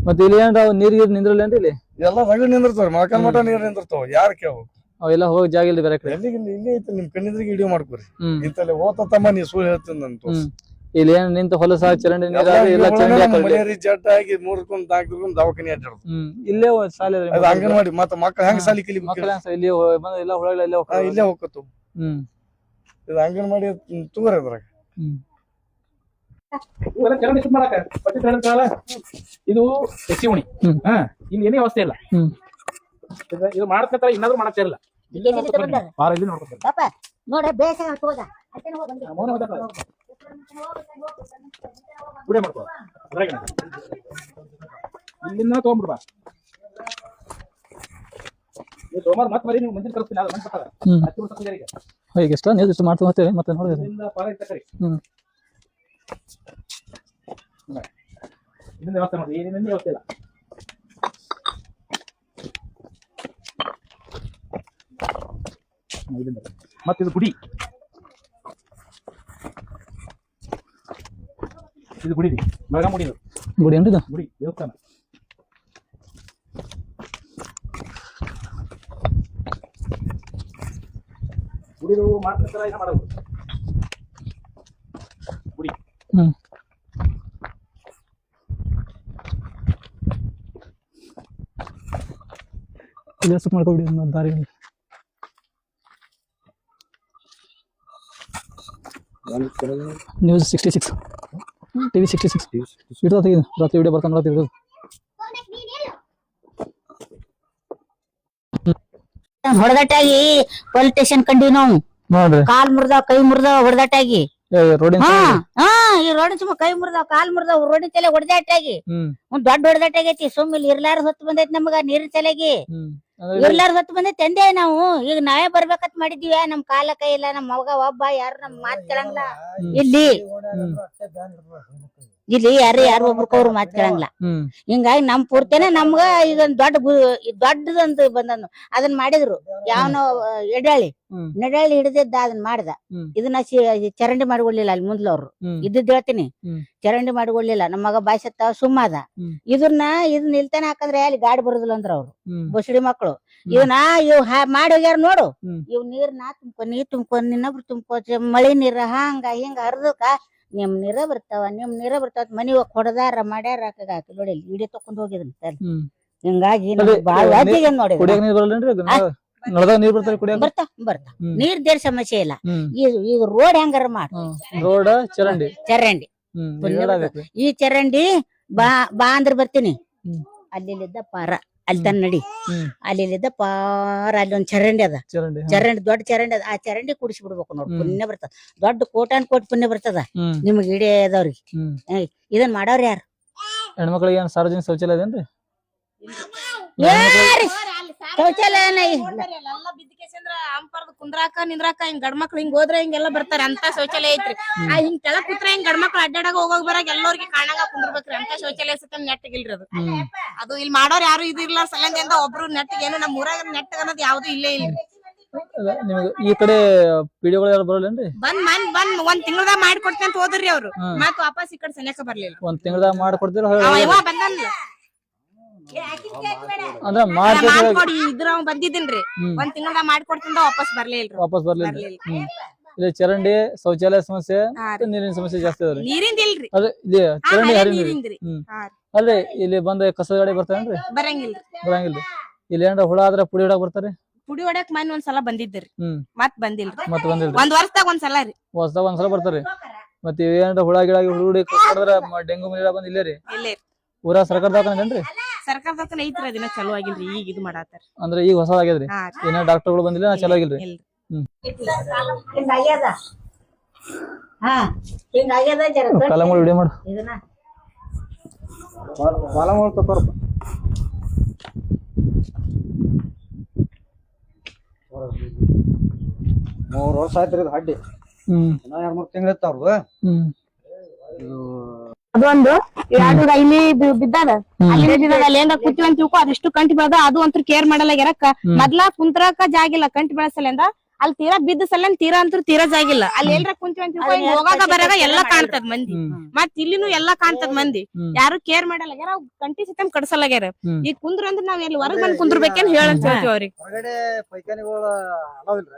S1: ಮತ್ತೆ ಇಲ್ಲಿ ಏನ್ರ ನೀರ್ ನಿಂದ್ರಲ್ಲೇನ್ರಿ? ಇಲ್ಲಿ
S5: ಎಲ್ಲಾ ರಗಡ್ ನಿಂದಿರ್ತಾವ್ರಿ, ಮೊಳಕಾಲ್ ಮಠ ನೀರ್ ನಿಂದಿರ್ತಾವ. ಯಾರ್ ಕೇಳ್ಬೇಕು?
S1: ಅವೆಲ್ಲ ಹೋಗಿ ಜಾಗ ಇಲ್ಲ ಬೇರೆ ಕಡೆ.
S5: ಇಲ್ಲಿ ಐತಿ, ನಿಮ್ ಕಣ್ಣಿದ್ರಿಗೆ ವಿಡಿಯೋ ಮಾಡ್ಕೊರಿ. ಇಂತಲ್ಲಿ ಹೋತಮ್ಮ ನೀ ಸುಳ್ಳು ಹೇಳ್ತೀನಿ ನಾನು ತೋರ್ಸಿ.
S1: ಇಲ್ಲಿ ಏನ್ ನಿಂತ ಹೊಲಸ ಚರಂಡಿ ನೀರ ಎಲ್ಲ
S5: ಮಳೆಯಾರಿ ಜಟ್ ಆಗಿ 3 4 ದವಾಖಾನೆ ಅಡ್ಡಾಡ್ದು.
S1: ಇಲ್ಲೇ ಶಾಲೆ
S5: ಅದು ಅಂಗನವಾಡಿ ಮತ್ತ ಮಕ್ಕಳ ಹೆಂಗ್ ಸಾಲಿ ಕಲಿಬೇಕು?
S1: ಇಲ್ಲಿ ಬಂದ ಎಲ್ಲ ಹುಳಗಳ
S5: ಇಲ್ಲೇ ಹೋಗತ್ತು. ಇದು ಅಂಗನವಾಡಿ ತೂರ ಅದ್ರಾಗ.
S6: ಇದು ಹೆಚ್ಚಿ ಉಣಿ. ಇಲ್ಲಿ ಏನೇ ವ್ಯವಸ್ಥೆ ಇಲ್ಲ. ಇದು ಮಾಡ್ತಾರೆ, ಇನ್ನಾದ್ರೂ ಮಾಡಕ್ ಇಲ್ಲ. ಇಲ್ಲಿಂದ ತಗೊಂಡ್ಬಿಡ್ಬಾ ಸೋಮವಾರ ಮತ್ತೆ ಬರೀ ನೀವು ಮುಂದಿನ ಕಳಿಸ್ತೀನಿ. ಅದು ಬಂದ್ಬಿಟ್ಟಾಗ
S1: ಈಗ ಎಷ್ಟ ನೀವು ಇಷ್ಟು ಮಾಡ್ತಾ ಹೋಗ್ತೇವೆ ಮತ್ತೆ ನೋಡಿದ್ರೆ
S6: ಇದನ್ನ ವ್ಯವಸ್ಥೆ ಮಾಡಿ. ಏನೇನು ವ್ಯವಸ್ಥೆ ಇಲ್ಲ. ಮತ್ತೆ ಇದು ಗುಡಿ, ಇದು ಗುಡಿ ಬೆಳಗಾಂ ಗುಡಿ.
S1: ಗುಡಿ ಏನ್ರಿ ಇದು?
S6: ಗುಡಿ ದೇವಸ್ಥಾನ. ಗುಡಿ ಮಾಡ್ತಾರ ಏನ ಮಾಡೋದು ಗುಡಿ.
S1: ಇಲ್ಲಿ ಸುತ್ತ ಮಾಡ್ಕೊಬಿಡಿ ದಾರಿ. ನ್ಯೂಸ್ 66 TV 66 ವಿಡಿಯೋ ತೆಗೆದು ರಾತ್ರಿ ವಿಡಿಯೋ ಬರ್ತಾನೆ ರಾತ್ರಿ ವಿಡಿಯೋ.
S7: ಹೊಡೆದಾಟಾಗಿ ಪೊಲೀಸ್ ಸ್ಟೇಷನ್ ಕಂಡಿವಿ ನಾವು.
S1: ನೋಡ್ರಿ
S7: ಕಾಲ್ ಮುರ್ದಾವ್, ಕೈ ಮುರ್ದಾವ್ ಹೊಡೆದಾಟಾಗಿ.
S1: ರೋಡಿನ
S7: ಈ ರೋಡಿನ ಸುಮ್ಮ ಕೈ ಮುರ್ದಾವ್, ಕಾಲ್ ಮುರ್ದಾವ್, ರೋಡಿನ ತಲೆ ಹೊಡೆದಾಟಾಗಿ. ಒಂದ್ ದೊಡ್ಡ ಹೊಡೆದಾಟಾಗೈತಿ. ಸುಮ್ಮನೆ ಇರ್ಲಾರ ಹೊತ್ತು ಬಂದೈತಿ ನಮಗ ನೀರಿನ ತಲೆಗೆ. ಇರ್ಲಾರ ಹೊತ್ತು ಬಂದೈತಿ ಅಂದೆ ನಾವು. ಈಗ ನಾವೇ ಬರ್ಬೇಕಂತ ಮಾಡಿದ್ವಿ. ನಮ್ ಕಾಲ ಕೈ ಇಲ್ಲ, ನಮ್ ಮಗ ಒಬ್ಬ, ಯಾರು ನಮ್ ಮಾತ್ ಕೇಳಂಗಿಲ್ಲ. ಇಲ್ಲಿ ಯಾರು ಒಬ್ರವ್ರು ಮಾತ್ ಕೇಳಂಗಿಲ್ಲ. ಹಿಂಗಾಗಿ ನಮ್ ಪೂರ್ತಿನ ನಮ್ಗ ಇದೊಂದ್ ದೊಡ್ಡದಂತ ಬಂದನು. ಅದನ್ನ ಮಾಡಿದ್ರು. ಯಾವನೋ ನೆಡಾಳಿ ಹಿಡಿದಿದ್ದ ಅದನ್ನ ಮಾಡ್ದ. ಇದನ್ನ ಚರಂಡಿ ಮಾಡಿಕೊಡ್ಲಿಲ್ಲ. ಅಲ್ಲಿ ಮುಂದ್ಲವ್ರು ಇದ್ದಿದ್ ಹೇಳ್ತೀನಿ, ಚರಂಡಿ ಮಾಡಿಕೊಡ್ಲಿಲ್ಲ. ನಮ್ಮ ಮಗ ಬಾಯ್ಸತ್ತ ಸುಮ್ಮದ. ಇದನ್ನ ನಿಲ್ತಾನೆ ಹಾಕಂದ್ರೆ ಅಲ್ಲಿ ಗಾಡಿ ಬರುದಿಲ್ಲ ಅಂದ್ರ ಅವ್ರು ಬಸಡಿ ಮಕ್ಳು. ಇವನ ಇವ್ ಮಾಡಿ ಹೋಗ್ಯಾರ ನೋಡು. ಇವ್ ನೀರ್ನ ತುಂಬ್ಕೊ ಇನ್ನೊಬ್ರು ತುಂಬ್ಕೊ ಮಳಿ ನೀರ ಹಂಗ ಹಿಂಗ ಹರಿದಕ್ಕ ನಿಮ್ ನೀರ ಬರ್ತಾವ ಮನಿ ಹೊಡೆದಾರ ಮಾಡ್ಯಾರ ನೋಡಿ ವಿಡಿಯೋ ತಕೊಂಡ್ ಹೋಗಿದ್ನ. ಹಿಂಗಾಗಿ ಬಾಳ ನೋಡಿ ಬರ್ತಾ ನೀರ್ ದೇರ್ ಸಮಸ್ಯೆ ಇಲ್ಲ. ಈಗ ರೋಡ್ ಹೆಂಗಾರ ಮಾಡ,
S1: ರೋಡ್ ಚರಂಡಿ ಈ
S7: ಚರಂಡಿ ಬಾ ಅಂದ್ರ ಬರ್ತೀನಿ. ಅಲ್ಲಿದ್ದ ಪಾರ ಅಲ್ಲಿ ತನ್ನ ನಡಿ. ಅಲ್ಲಿದ್ದ ಪಾರ ಅಲ್ಲಿ ಒಂದ್ ಚರಂಡಿ ಅದ. ಚರಂಡಿ ದೊಡ್ಡ ಚರಂಡಿ ಅದ. ಆ ಚರಂಡಿ ಕುಡಿಸಿ ಬಿಡ್ಬೇಕು ನೋಡ್. ಪುಣ್ಯ ಬರ್ತದ. ದೊಡ್ಡ ಕೋಟಾನ್ ಕೋಟಿ ಪುಣ್ಯ ಬರ್ತದ ನಿಮ್ಗೆ ಇಡೇ ಅದಾವ್ರಿಗೆ. ಇದನ್ ಮಾಡವ್ರ ಯಾರು?
S1: ಹೆಣ್ಮಕ್ಳಿಗೆ ಏನ್ ಸಾರ್ವಜನಿಕ ಶೌಚಾಲಯ ಅದೇನ್ರಿ?
S7: ಶೌಚಾಲಯ
S8: ಕುಂದ್ರಾಕ ನಿಂದ್ರಾಕ ಹಿಂಗ್ ಗಂಡ್ಮಕ್ಳು ಹಿಂಗ್ ಹೋದ್ರ ಹಿಂಗೆಲ್ಲ ಬರ್ತಾರ. ಅಂತ ಶೌಚಾಲಯ ಐತ್ರಿ. ಹಿಂಗ್ ಕೆಳಗ್ ಕೂತ್ರ ಹಿಂಗ್ ಗಂಡ್ಮಕ್ಳು ಅಡ್ಡಾಡಾಗ ಹೋಗೋಗ್ ಬರಾಗ ಎಲ್ಲರಿಗೆ ಕಾಣಾಗ ಕುಂದ್ರಬೇಕ್ರಿ. ಅಂತ ಶೌಚಾಲಯ ಸತ ನೆಟ್ಟಗಿಲ್ರಿ ಅದು. ಅದು ಇಲ್ಲಿ ಮಾಡೋರ್ ಯಾರು ಇದಿರ್ಲ ಸಲಂದಿಂದ ಒಬ್ರು ನೆಟ್ಟಗ್ ಏನು ನಮ್ ಊರಾಗ ನೆಟ್ಟಗ್ ಅನ್ನೋದು ಯಾವ್ದು ಇಲ್ಲೇ ಇಲ್ರಿ.
S1: ನಿಮ್ಗೆ ಈ ಕಡೆ ಪಿಡಿಯೋಗಳು ಯಾರು ಬರಲ್ಲೇನ್ರಿ?
S8: ಬಂದ್ ಒಂದ್ ತಿಂಗಳದಾಗ ಮಾಡ್ಕೊಡ್ತೀನಿ ಅಂತ ಹೋದ್ರಿ ಅವ್ರು. ಮತ್ ವಾಪಸ್ ಈ ಕಡೆ ಸನ್ಯಾಕ ಬರ್ಲಿಲ್ಲ.
S1: ಒಂದ್ ತಿಂಗಳದಾಗ ಮಾಡ್ಕೊಡ್ತೀರ
S8: ಬಂದಲ್ಲ
S1: ಅಂದ್ರ ಮಾಡ್ಕೊಡಿ
S8: ಇದ್ರ ಬಂದಿದ್ದೀನ್ರಿ. ಒಂದ್ ತಿಂಗಳದಾಗ ಮಾಡ್ಕೊಡ್ತಿಂದ ವಾಪಸ್ ಬರ್ಲಿಲ್ಲ.
S1: ಇಲ್ಲಿ ಚರಂಡಿ ಶೌಚಾಲಯ ಸಮಸ್ಯೆ, ನೀರಿನ ಸಮಸ್ಯೆ ಜಾಸ್ತಿ ಅದ್ರಿ.
S8: ನೀರಿಂದ ಇಲ್ರಿ,
S1: ಅದೇ ಇಲ್ಲಿ ಚರಂಡಿ
S8: ನೀರಿಂದ್ರಿ.
S1: ಅಲ್ರಿ ಇಲ್ಲಿ ಬಂದ ಕಸದ ಗಾಡಿ ಬರ್ತಾರೇನ್ರಿ? ಬರಂಗಿಲ್ರಿ. ಇಲ್ಲಿ ಏನಾರ ಹುಳ ಆದ್ರ ಪುಡಿ ಹೊಡಕ್ ಬರ್ತಾರೆ?
S8: ಪುಡಿ ಹೊಡಕ್ ಮನ್ ಒಂದ್ಸಲ ಬಂದಿದ್ರಿ, ಮತ್ ಬಂದಿಲ್ರಿ.
S1: ಒಂದ್
S8: ವರ್ಷದಾಗ ಒಂದ್ಸಲ ರೀ.
S1: ವರ್ಷದಾಗ ಒಂದ್ಸಲ ಬರ್ತಾರಿ. ಮತ್ತೆ ಏನಾರ ಹುಳ ಗಿಡಾಗಿ ಹುಡುಗಿ ಡೆಂಗು ಮಲೇರಿಯಾ ಬಂದ್ ಇಲ್ಲೇ ರೀ? ಊರ ಸರ್ಕಾರ ದವಾಖಾನೆ
S8: ಸರ್ಕಾರ ದವಾಖಾನೆ ಐತ್ರಿ. ಅದನ್ನ ಚಲೋ ಆಗಿಲ್ರಿ, ಈಗ ಇದು ಮಾಡಾತಾರ.
S1: ಅಂದ್ರೆ ಈಗ ಹೊಸ ಆಗ್ಯದ್ರಿ? ಏನ ಡಾಕ್ಟರ್ಗಳು ಬಂದಿಲ್ಲ, ಚಲೋ ಆಗಿಲ್ರಿ?
S7: ಹಿಂಗಾಗ್ಯದ
S1: ಕಲಂಗಡಿ ವಿಡಿಯೋ ಮಾಡು.
S9: ಮೂರ್ ವರ್ಷ ಆಯ್ತ್ರಿ ಇದು ಹಡ್ಡಿ
S1: ಹ್ಮ್
S9: ಇನ್ನ 2-3 ತಿಂಗಳ ಇತ್ತ ಅವ್ರದ್ದು.
S1: ಹ್ಮ್
S8: ಅದೊಂದು ಎರಡು ಇಲ್ಲಿ ಬಿದ್ದದ ಅಲ್ಲಿ ಬಿದ್ದದ ಅಲ್ಲಿ ಏನಾರ ಕೂತಿವಿ ಅಂತ ತಿಳ್ಕೊ ಅದಿಷ್ಟು ಕಂಟಿ ಬೆಳದ ಅದು ಅಂತೂ ಕೇರ್ ಮಾಡಲ್ಲ ಮೊದ್ಲ ಕುಂತ್ರಕ ಜಾಗಿಲ್ಲ ಕಂಟಿ ಬೆಳಸಲಿಂದ ಅಲ್ಲಿ ತೀರಾ ಬಿದ್ದ ಸಲ ತೀರಾ ಜಾಗಿಲ್ಲ ಅಲ್ಲಿ ಎಲ್ರ ಕುಂತಿವಿ ಅಂತ ತಿಳ್ಕೊ ಹಿಂಗ್ ಹೋಗಾಗ ಬರಾಗ ಎಲ್ಲಾ ಕಾಣ್ತದ ಮಂದಿ ಮತ್ ಇಲ್ಲಿನೂ ಎಲ್ಲಾ ಕಾಣ್ತದ ಮಂದಿ ಯಾರು ಕೇರ್ ಮಾಡಲ್ಲ ಕಂಟಿ ಸಿತಮ್ ಕಡ್ಸಲ್ಲಾಗ್ಯಾರ ಈಗ ಕುಂದ್ರ ಅಂದ್ರ ನಾವ್ ಎಲ್ಲಿ ಹೊರಗ್ ಬಂದ್ ಕುಂದ್ರಬೇಕೇನ್ ಹೇಳಂತ ಹೇಳ್ತೀವಿ ಅವ್ರಿಗೆ.
S9: ಹೊರಗಡೆ ಪೈಖಾನಿಗಳು ಅಲಾವ್ ಇಲ್ರಿ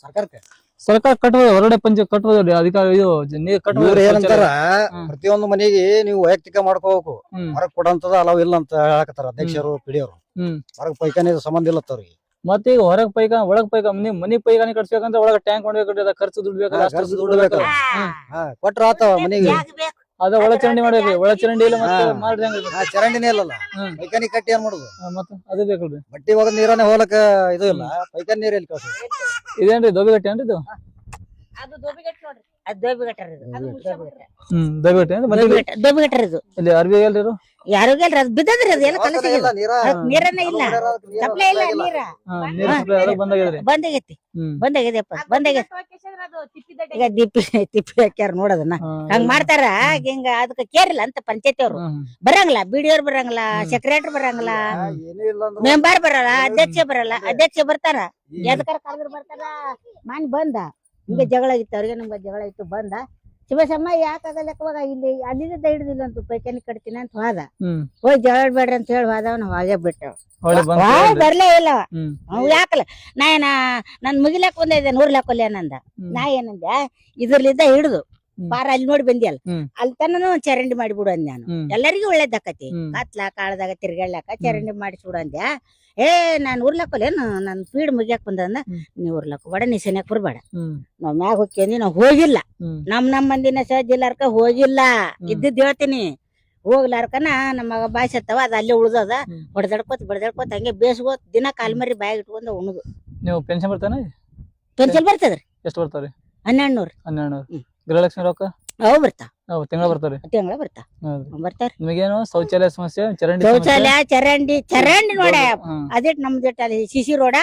S9: ಸರ್ಕಾರಕ್ಕೆ?
S1: ಸರ್ಕಾರ ಕಟ್ಬೋದು, ಹೊರಗಡೆ ಪಂಚ ಕಟ್ಬೋದು, ಅಧಿಕಾರ ಇದು ನೀರ್
S9: ಇವ್ರು ಏನಂತಾರ
S1: ಹ್ಮ್.
S9: ಪ್ರತಿಯೊಂದು ಮನೆಗೆ ನೀವು ವೈಯಕ್ತಿಕ ಮಾಡ್ಕೋಬೇಕು,
S1: ಹ್ಮ್
S9: ಹೊರಗ್ ಕೊಡಂತದ ಅಲಾವ್ ಇಲ್ಲ ಅಂತ ಹೇಳಕತ್ತಾರ ಅಧ್ಯಕ್ಷರು ಪಿಡಿಯವರು.
S1: ಹ್ಮ್
S9: ಹೊರಗ್ ಪೈಖಾನಿ ಸಂಬಂಧ ಇಲ್ಲ ಅವ್ರಿಗೆ.
S1: ಮತ್ತೆ ಈಗ ಹೊರಗ್ ಪೈಖಾನೆ ಒಳಗ್ ಪೈಖಾನೆ ನಿಮ್ ಮನಿ ಪೈಖಾನೆ ಕಟ್ಸ್ಬೇಕಂದ್ರೆ ಒಳಗ ಟ್ಯಾಂಕ್ ಮಾಡ್ಬೇಕು, ಖರ್ಚು ದುಡ್ಡು ಬೇಕಲ್ಲ,
S9: ಖರ್ಚು
S1: ಅಷ್ಟು
S9: ದುಡ್ಡು
S1: ದುಡ್ಡು
S9: ಬೇಕಲ್ಲ. ಕೊಟ್ರ ಆತವ ಮನೆಗೆ.
S1: ಅದ ಒಳಚರಂಡಿ ಮಾಡ್ಬೇಕ್ರಿ, ಒಳಚರಂಡಿ ಇಲ್ಲ ಮತ್ತೆ ಮಾಡ್ರಿ ಹಂಗ
S9: ಚರಂಡಿನೇ ಇಲ್ಲಲ್ಲ,
S1: ಹ್ಮ್.
S9: ಪೈಖಾನಿ ಕಟ್ಟಿ ಏನ್ ಮಾಡುದು?
S1: ಮತ್ತೆ ಅದು ಬೇಕಲ್ರಿ.
S9: ಬಟ್ಟಿ ಹೋಗದ್ ನೀರನೇ ಹೋಲಕ ಇದು ಇಲ್ಲ, ಪೈಖಾನಿ ನೀರ್ ಎಲ್ಲಿ ಕಳ್ಸೋದು?
S1: ಇದೇನ್ರಿ ದೋಬಿಗಟ್ಟಿ ಏನ್ರಿ ಇದು?
S8: ಅದು ದೋಬಿಗಟ್ಟ ನೋಡ್ರಿ,
S7: ಅದ್ ದೋಬಿಗಟ್ಟರ್ ಇದು.
S1: ದೋಬಿಗಟ್ಟಿ ಅಂದ್ರೆ ಮತ್ತೆ
S7: ದೋಬಿಗಟ್ಟರ್ ಇದು.
S1: ಇಲ್ಲಿ ಅರ್ಬಿ ಎಲ್ರಿ ಇರು?
S7: ಯಾರಿಗೂ ಇಲ್ರಿ, ಅದ್ ಬಿದ್ದದ್ರಿ ಅದು ಎಲ್ಲ ಕಲಸ
S9: ಇಲ್ಲ ನೀರ
S7: ನೀರನ್ನ ಇಲ್ಲ, ಸಪ್ಲೈ ಇಲ್ಲ ನೀರ.
S1: ನೀರ್ ಸಪ್ಲೈ ಅದಕ್ಕೆ ಬಂದಾಗಿದ್ರಿ.
S7: ಬಂದಾಗೈತಿ
S1: ಹ್ಮ್
S7: ಬಂದಾಗೈತಿಯಪ್ಪ ಬಂದಾಗೈತಿ. ಈಗ ತಿಪ್ಪಿ ಹಾಕ್ಯಾರ ನೋಡೋದನ್ನ ಹಂಗ್ ಮಾಡ್ತಾರ. ಹಿಂಗ ಅದಕ್ಕೆ ಕೇರ್ ಇಲ್ಲ ಅಂತ ಪಂಚಾಯತಿ ಅವ್ರು ಬರಂಗಿಲ್ಲ, ಬಿಡಿಯೋರ್ ಬರಂಗಿಲ್ಲ, ಸೆಕ್ರೆಟರಿ ಬರಂಗಿಲ್ಲ,
S9: ಏನೂ ಇಲ್ಲ ಅಂದ್ರು
S7: ಮೆಂಬರ್ ಬರಲ್ಲ, ಅಧ್ಯಕ್ಷ ಬರಲ್ಲ. ಅಧ್ಯಕ್ಷ ಬರ್ತಾರ, ಎದಕಾರ ಕರೆದ್ರು ಬರ್ತಾರ. ಮಾನ್ ಬಂದ ಹಿಂಗ ಜಗಳ ಆಗಿತ್ತು ಅವ್ರಿಗೆ, ನಮ್ಗೆ ಜಗಳ ಇತ್ತು. ಬಂದ ಶಿವಸಮ್ಮ ಯಾಕಾಗಲ್ಲಕ್ಕವಾಗ ಇಲ್ಲಿ ಅಲ್ಲಿಂದ ಹಿಡಿದಿಲ್ಲ ಅಂತ ಪೈಖಾನಿ ಕಟ್ತೀನಿ ಅಂತ ಹೋದ. ಹೋಗಿ ಜಗಳ ಬೇಡ್ರಿ ಅಂತ ಹೇಳಿ ಹೋದ, ಅವ್ನು ಹೋಗೇ ಬಿಟ್ಟ. ಬರ್ಲೇ ಇಲ್ಲ ಅವ್. ಯಾಕಲ್ಲ ನನ್ ಮುಗಿಲಾಕ್ ಬಂದಿದ್ದೆ 100 ಲಾಕೊಲ್ಲಿ ಏನಂದ. ನಾ ಏನಂದೆ, ಇದ್ರಲ್ಲಿದ್ದ ಹಿಡಿದು ಪಾರ ಅಲ್ಲಿ ನೋಡಿ ಬಂದಿಯಲ್ಲ, ಅಲ್ಲಿ ತನೂ ಚರಂಡಿ ಮಾಡಿಬಿಡು ಅಂದ್ ನಾನು. ಎಲ್ಲರಿಗೂ ಒಳ್ಳೇದಾಕತಿ, ಕತ್ಲ ಕಾಳದಾಗ ತಿರ್ಗಾಡ್ಲಾಕ ಚರಂಡಿ ಮಾಡಿಸ್ಬಿಡು ಅಂದ್ಯ. ನಾನ್ ಉರ್ಲಾಕೊಲ್ಲೇನು, ನನ್ ಫೀಡ್ ಮುಗಿಯಾಕ್ ಬಂದ. ನೀವ್ ಉರ್ಲಾಕ ಬೇಡ, ನೀ ಸೆನ್ಯಾಕ್ ಬರ್ಬೇಡ, ನಾವ್ ಮ್ಯಾಗ ಹೋಗ್ಕೇನಿ, ನಾವ್ ಹೋಗಿಲ್ಲ. ನಮ್ ಮಂದಿನ ಸಜ್ಜಿಲ್ಲಾರ್ಕ ಹೋಗಿಲ್ಲ, ಇದ್ದಿದ್ ಹೇಳ್ತೀನಿ. ಹೋಗ್ಲಾರ್ಕನ ನಮ್ಮ ಮಗ ಬಾಯ್ಸತ್ತವ, ಅದ ಅಲ್ಲೇ ಉಳ್ದದ. ಬಡದಡ್ಕೋತ ಹಂಗೆ ಬೇಸ್ಗೋತ್ ದಿನ ಕಾಲ್ಮರಿ ಬಾಯಾಗ ಇಟ್ಕೊಂಡ ಉಣದು.
S1: ನೀವು ಪೆನ್ಷನ್ ಬರ್ತಾನೆ?
S7: ಪೆನ್ಷನ್ ಬರ್ತದ್ರಿ.
S1: ಎಷ್ಟು ಬರ್ತಾವ್ರಿ?
S7: 1200.
S1: 1200. ಗೃಹಲಕ್ಷ್ಮಿ ರೊಕ್ಕ
S7: ಅವು ಬರ್ತಾವ,
S1: ತಿಂಗಳ ಬರ್ತಾವ್ರಿ?
S7: ತಿಂಗಳ ಬರ್ತಾವ ಬರ್ತಾರ.
S1: ನಿಮಗೇನು ಶೌಚಾಲಯ ಸಮಸ್ಯೆ, ಚರಂಡಿ
S7: ಶೌಚಾಲಯ ಚರಂಡಿ ನೋಡ ಅದಿಟ್ ನಮ್ದಿಟ್ ಅಲ್ಲಿ ಸಿಸಿ ರೋಡ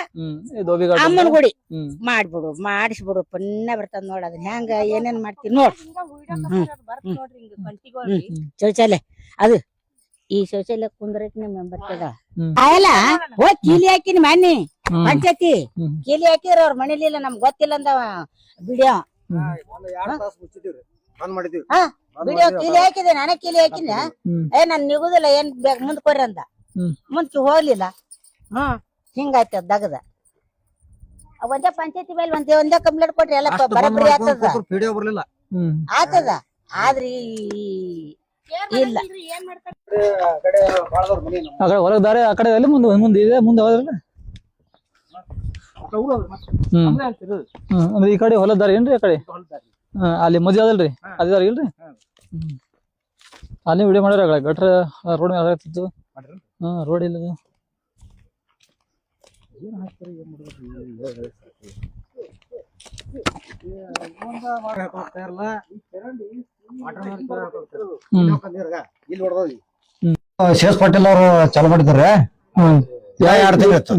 S7: ಅಮ್ಮನ ಗುಡಿ ಮಾಡ್ಬಿಡು, ಮಾಡಿಸ್ಬಿಡು, ಪುಣ್ಯ ಬರ್ತದ ನೋಡ. ಅದನ್ನ ಹೆಂಗ ಏನೇನ್ ಮಾಡ್ತೀವಿ ನೋಡ್. ಶೌಚಾಲಯ ಅದು ಈ ಶೌಚಾಲಯ ಕುಂದ್ರಕ್ ಮೆಂಬರ್ ಅಲ್ಲ ಹೋಗಿ ಕೀಲಿ ಹಾಕಿನಿ ಮನ್ನಿ ಪಂಚಾಯತಿ ಕೀಲಿ ಹಾಕಿದ್ರ ಅವ್ರ ಮನೇಲಿ ಇಲ್ಲ, ನಮ್ಗ್ ಗೊತ್ತಿಲ್ಲ ಅಂದವ. ವಿಡಿಯೋ ವಿಡಿಯೋ ಕೀಲಿ ಹಾಕಿದೆ, ನಾನೇ ಕೀಲಿ ಹಾಕಿನ. ನಾನ್ ನಿಗುದಿಲ್ಲ, ಏನ್ ಬೇಕು ಮುಂದ್ಕೋರಿ ಅಂದ. ಮುಂಚೆ ಹೋಗ್ಲಿಲ್ಲ. ಹಿಂಗಾಯ್ತ ದಗದ. ಒಂದೇ ಪಂಚಾಯತಿ ಮೇಲೆ ಒಂದೇ ಕಂಪ್ಲೇಂಟ್ ಕೊಟ್ರಿ ಎಲ್ಲ ಬರಬರಿ ಆಗ್ತದ,
S9: ಬರ್ಲಿಲ್ಲ
S7: ಆಗ್ತದ. ಆದ್ರಿ ಇಲ್ಲ
S1: ಆ ಕಡೆ ಹೊರಗ್ ದಾರಿ, ಆ ಕಡೆ ಅಲ್ಲಿ ಮುಂದೆ ಇದೆ, ಮುಂದೆ ಹೋದ್ರಲ್ಲ. ಅಂದ್ರೆ ಈ ಕಡೆ ಹೊಲದ ದಾರಿ ಏನ್ರಿ? ಆ ಕಡೆ ಅಲ್ಲಿ ಮದ್ವೆ ಅದಲ್ರಿ, ಅದೇ ದಾರಿ ಇಲ್ರಿ? ಅಲ್ಲಿ ವಿಡಿಯೋ ಮಾಡ್ಯಾರ, ಗಟ್ರ ರೋಡ್ ಮೇಲೆ ಆಗ್ತಿತ್ತು. ರೋಡ್ ಇಲ್ಲ.
S9: ಶೇಷ್ ಪಾಟೀಲ್ ಅವರು ಚಾಲು ಮಾಡಿದ್ದಾರೆ.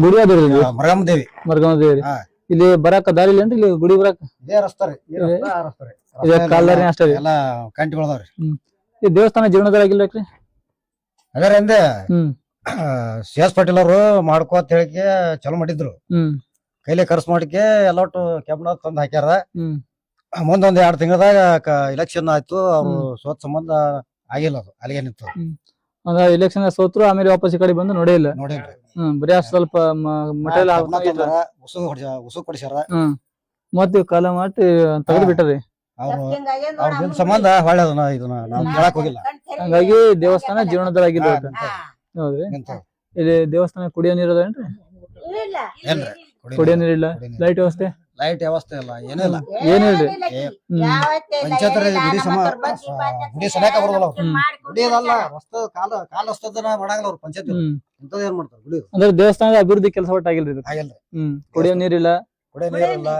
S1: ಗುಡಿ ಅದ್ರಿ
S9: ಮರಗಮದೇವಿ
S1: ಮರ್ಗಮದೇವಿ. ಇಲ್ಲಿ ಬರಾಕ ದಾರಿ ಇಲ್ಲ ಏನ್ರಿ? ಇಲ್ಲಿ ಗುಡಿ ಬರಾಕ
S9: ಇದೇ ರಸ್ತೆ
S1: ಇದೇ ಕಾಲ್ದಾರಿ ಅಷ್ಟೇ
S9: ಎಲ್ಲ ಕಂಟಿಗಳದಾವ್ರಿ.
S1: ಈ ದೇವಸ್ಥಾನ ಜೀವನದಾಗಿಲ್ರಿ?
S9: ಅದರಿಂದ ಶೇಷ್ ಪಾಟೀಲ್ ಅವರು ಮಾಡ್ಕೋತ ಹೇಳಿಕೆ ಚಾಲು ಮಾಡಿದ್ರು. ಕೈಲಿ ಖರ್ಚು ಮಾಡಿಕೆ ಎಲ್ಲೊಟ್ಟು ಕೆಬ್ಬಣ ತಂದ್ ಹಾಕ್ಯಾರ. ಮುಂದೊಂದ್ 2 ತಿಂಗಳದಾಗ ಇಲೆಕ್ಷನ್ ಆಯ್ತು, ಅವ್ರು ಸೋತ್ ಸಂಬಂಧ ಆಗಿಲ್ಲ, ಅದು ಅಲ್ಲಿಗೆ ನಿಂತು.
S1: ಅಂದ್ರೆ ಇಲೆಕ್ಷನ್ ಸೋತ್ರು, ಆಮೇಲೆ ವಾಪಸ್ ಈ ಕಡೆ ಬಂದು ನೋಡೇ ಇಲ್ಲ.
S9: ನೋಡಿಲ್ರಿ.
S1: ಬರೀ ಅಷ್ಟ್ ಸ್ವಲ್ಪ ಮಟೀರಿಯಲ್
S9: ಉಸು ಕೊಡಿಸ್ಯಾರ.
S1: ಮತ್ತೆ ಕಾಲ ಮಾಡಿ ತೆಗೆದು ಬಿಟ್ಟರಿ.
S9: ಅವ್ರ ಸಂಬಂಧ ಹೊಳ್ಳಿ ಇದನ್ನ ನಾವು ಕೇಳಕ್ ಹೋಗಿಲ್ಲ.
S1: ಹಂಗಾಗಿ ದೇವಸ್ಥಾನ ಜೀವನದಾಗಿಲ್ಲ. ಹೌದ್ರಿ. ಇಲ್ಲಿ ದೇವಸ್ಥಾನ ಕುಡಿಯೋ ನೀರ್ ಅದೇನ್ರಿ? ಕುಡಿಯೋ ನೀರಿಲ್ಲ, ಲೈಟ್ ವ್ಯವಸ್ಥೆ
S9: ಇಲ್ಲ, ಏನೂ ಇಲ್ಲ.
S1: ಏನಿಲ್ರಿ.
S9: ಪಂಚಾಯತ್ ಗುಡಿ ಸಲಕ ಬರೋದಲ್ಲ, ಗುಡಿ ಅದಲ್ಲ, ರಸ್ತೆ ಕಾಲ ರಸ್ತದನ್ನ ಮಾಡಂಗಿಲ್ಲ ಅವ್ರು ಪಂಚಾಯತ್. ಇಂಥದ್ ಏನ್ ಮಾಡ್ತಾರ ಗುಡಿ? ಅಂದ್ರೆ
S1: ದೇವಸ್ಥಾನದ ಅಭಿವೃದ್ಧಿ ಕೆಲಸ ಒಟ್ಟಾಗಿಲ್ರಿ.
S9: ಆಗಿಲ್ರಿ.
S1: ಕುಡಿಯೋ ನೀರಿಲ್ಲ,
S9: ಕುಡಿಯೋ ನೀರಿಲ್ಲ,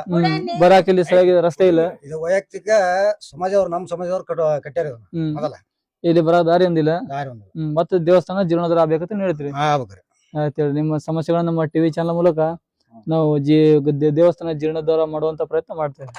S1: ಬರಾಕ್ ಇಲ್ಲಿ ಸರಿಯಾಗಿ ರಸ್ತೆ ಇಲ್ಲ.
S9: ಇದು ವೈಯಕ್ತಿಕ ಸಮಾಜ ಅವ್ರು, ನಮ್ ಸಮಾಜದವ್ರು ಕಟ್ಟ್ಯಾರ ಇದನ್ನ ಮೊದಲ.
S1: ಇಲ್ಲಿ ಬರೋ ದಾರಿ ಒಂದಿಲ್ಲ.
S9: ದಾರಿ ಒಂದು
S1: ಮತ್ತೆ ದೇವಸ್ಥಾನ ಜೀರ್ಣೋದ್ಧಾರ ಆಗ್ಬೇಕಂತ ಹೇಳ್ತೀರಿ.
S9: ಆಗ್ಬೇಕ್ರಿ.
S1: ಆಯ್ತು ಹೇಳಿ, ನಿಮ್ಮ ಸಮಸ್ಯೆಗಳನ್ನ ನಮ್ಮ ಟಿವಿ ಚಾನಲ್ ಮೂಲಕ ನಾವು ದೇವಸ್ಥಾನ ಜೀರ್ಣೋದ್ಧಾರ ಮಾಡುವಂತ ಪ್ರಯತ್ನ ಮಾಡ್ತೇವೆ.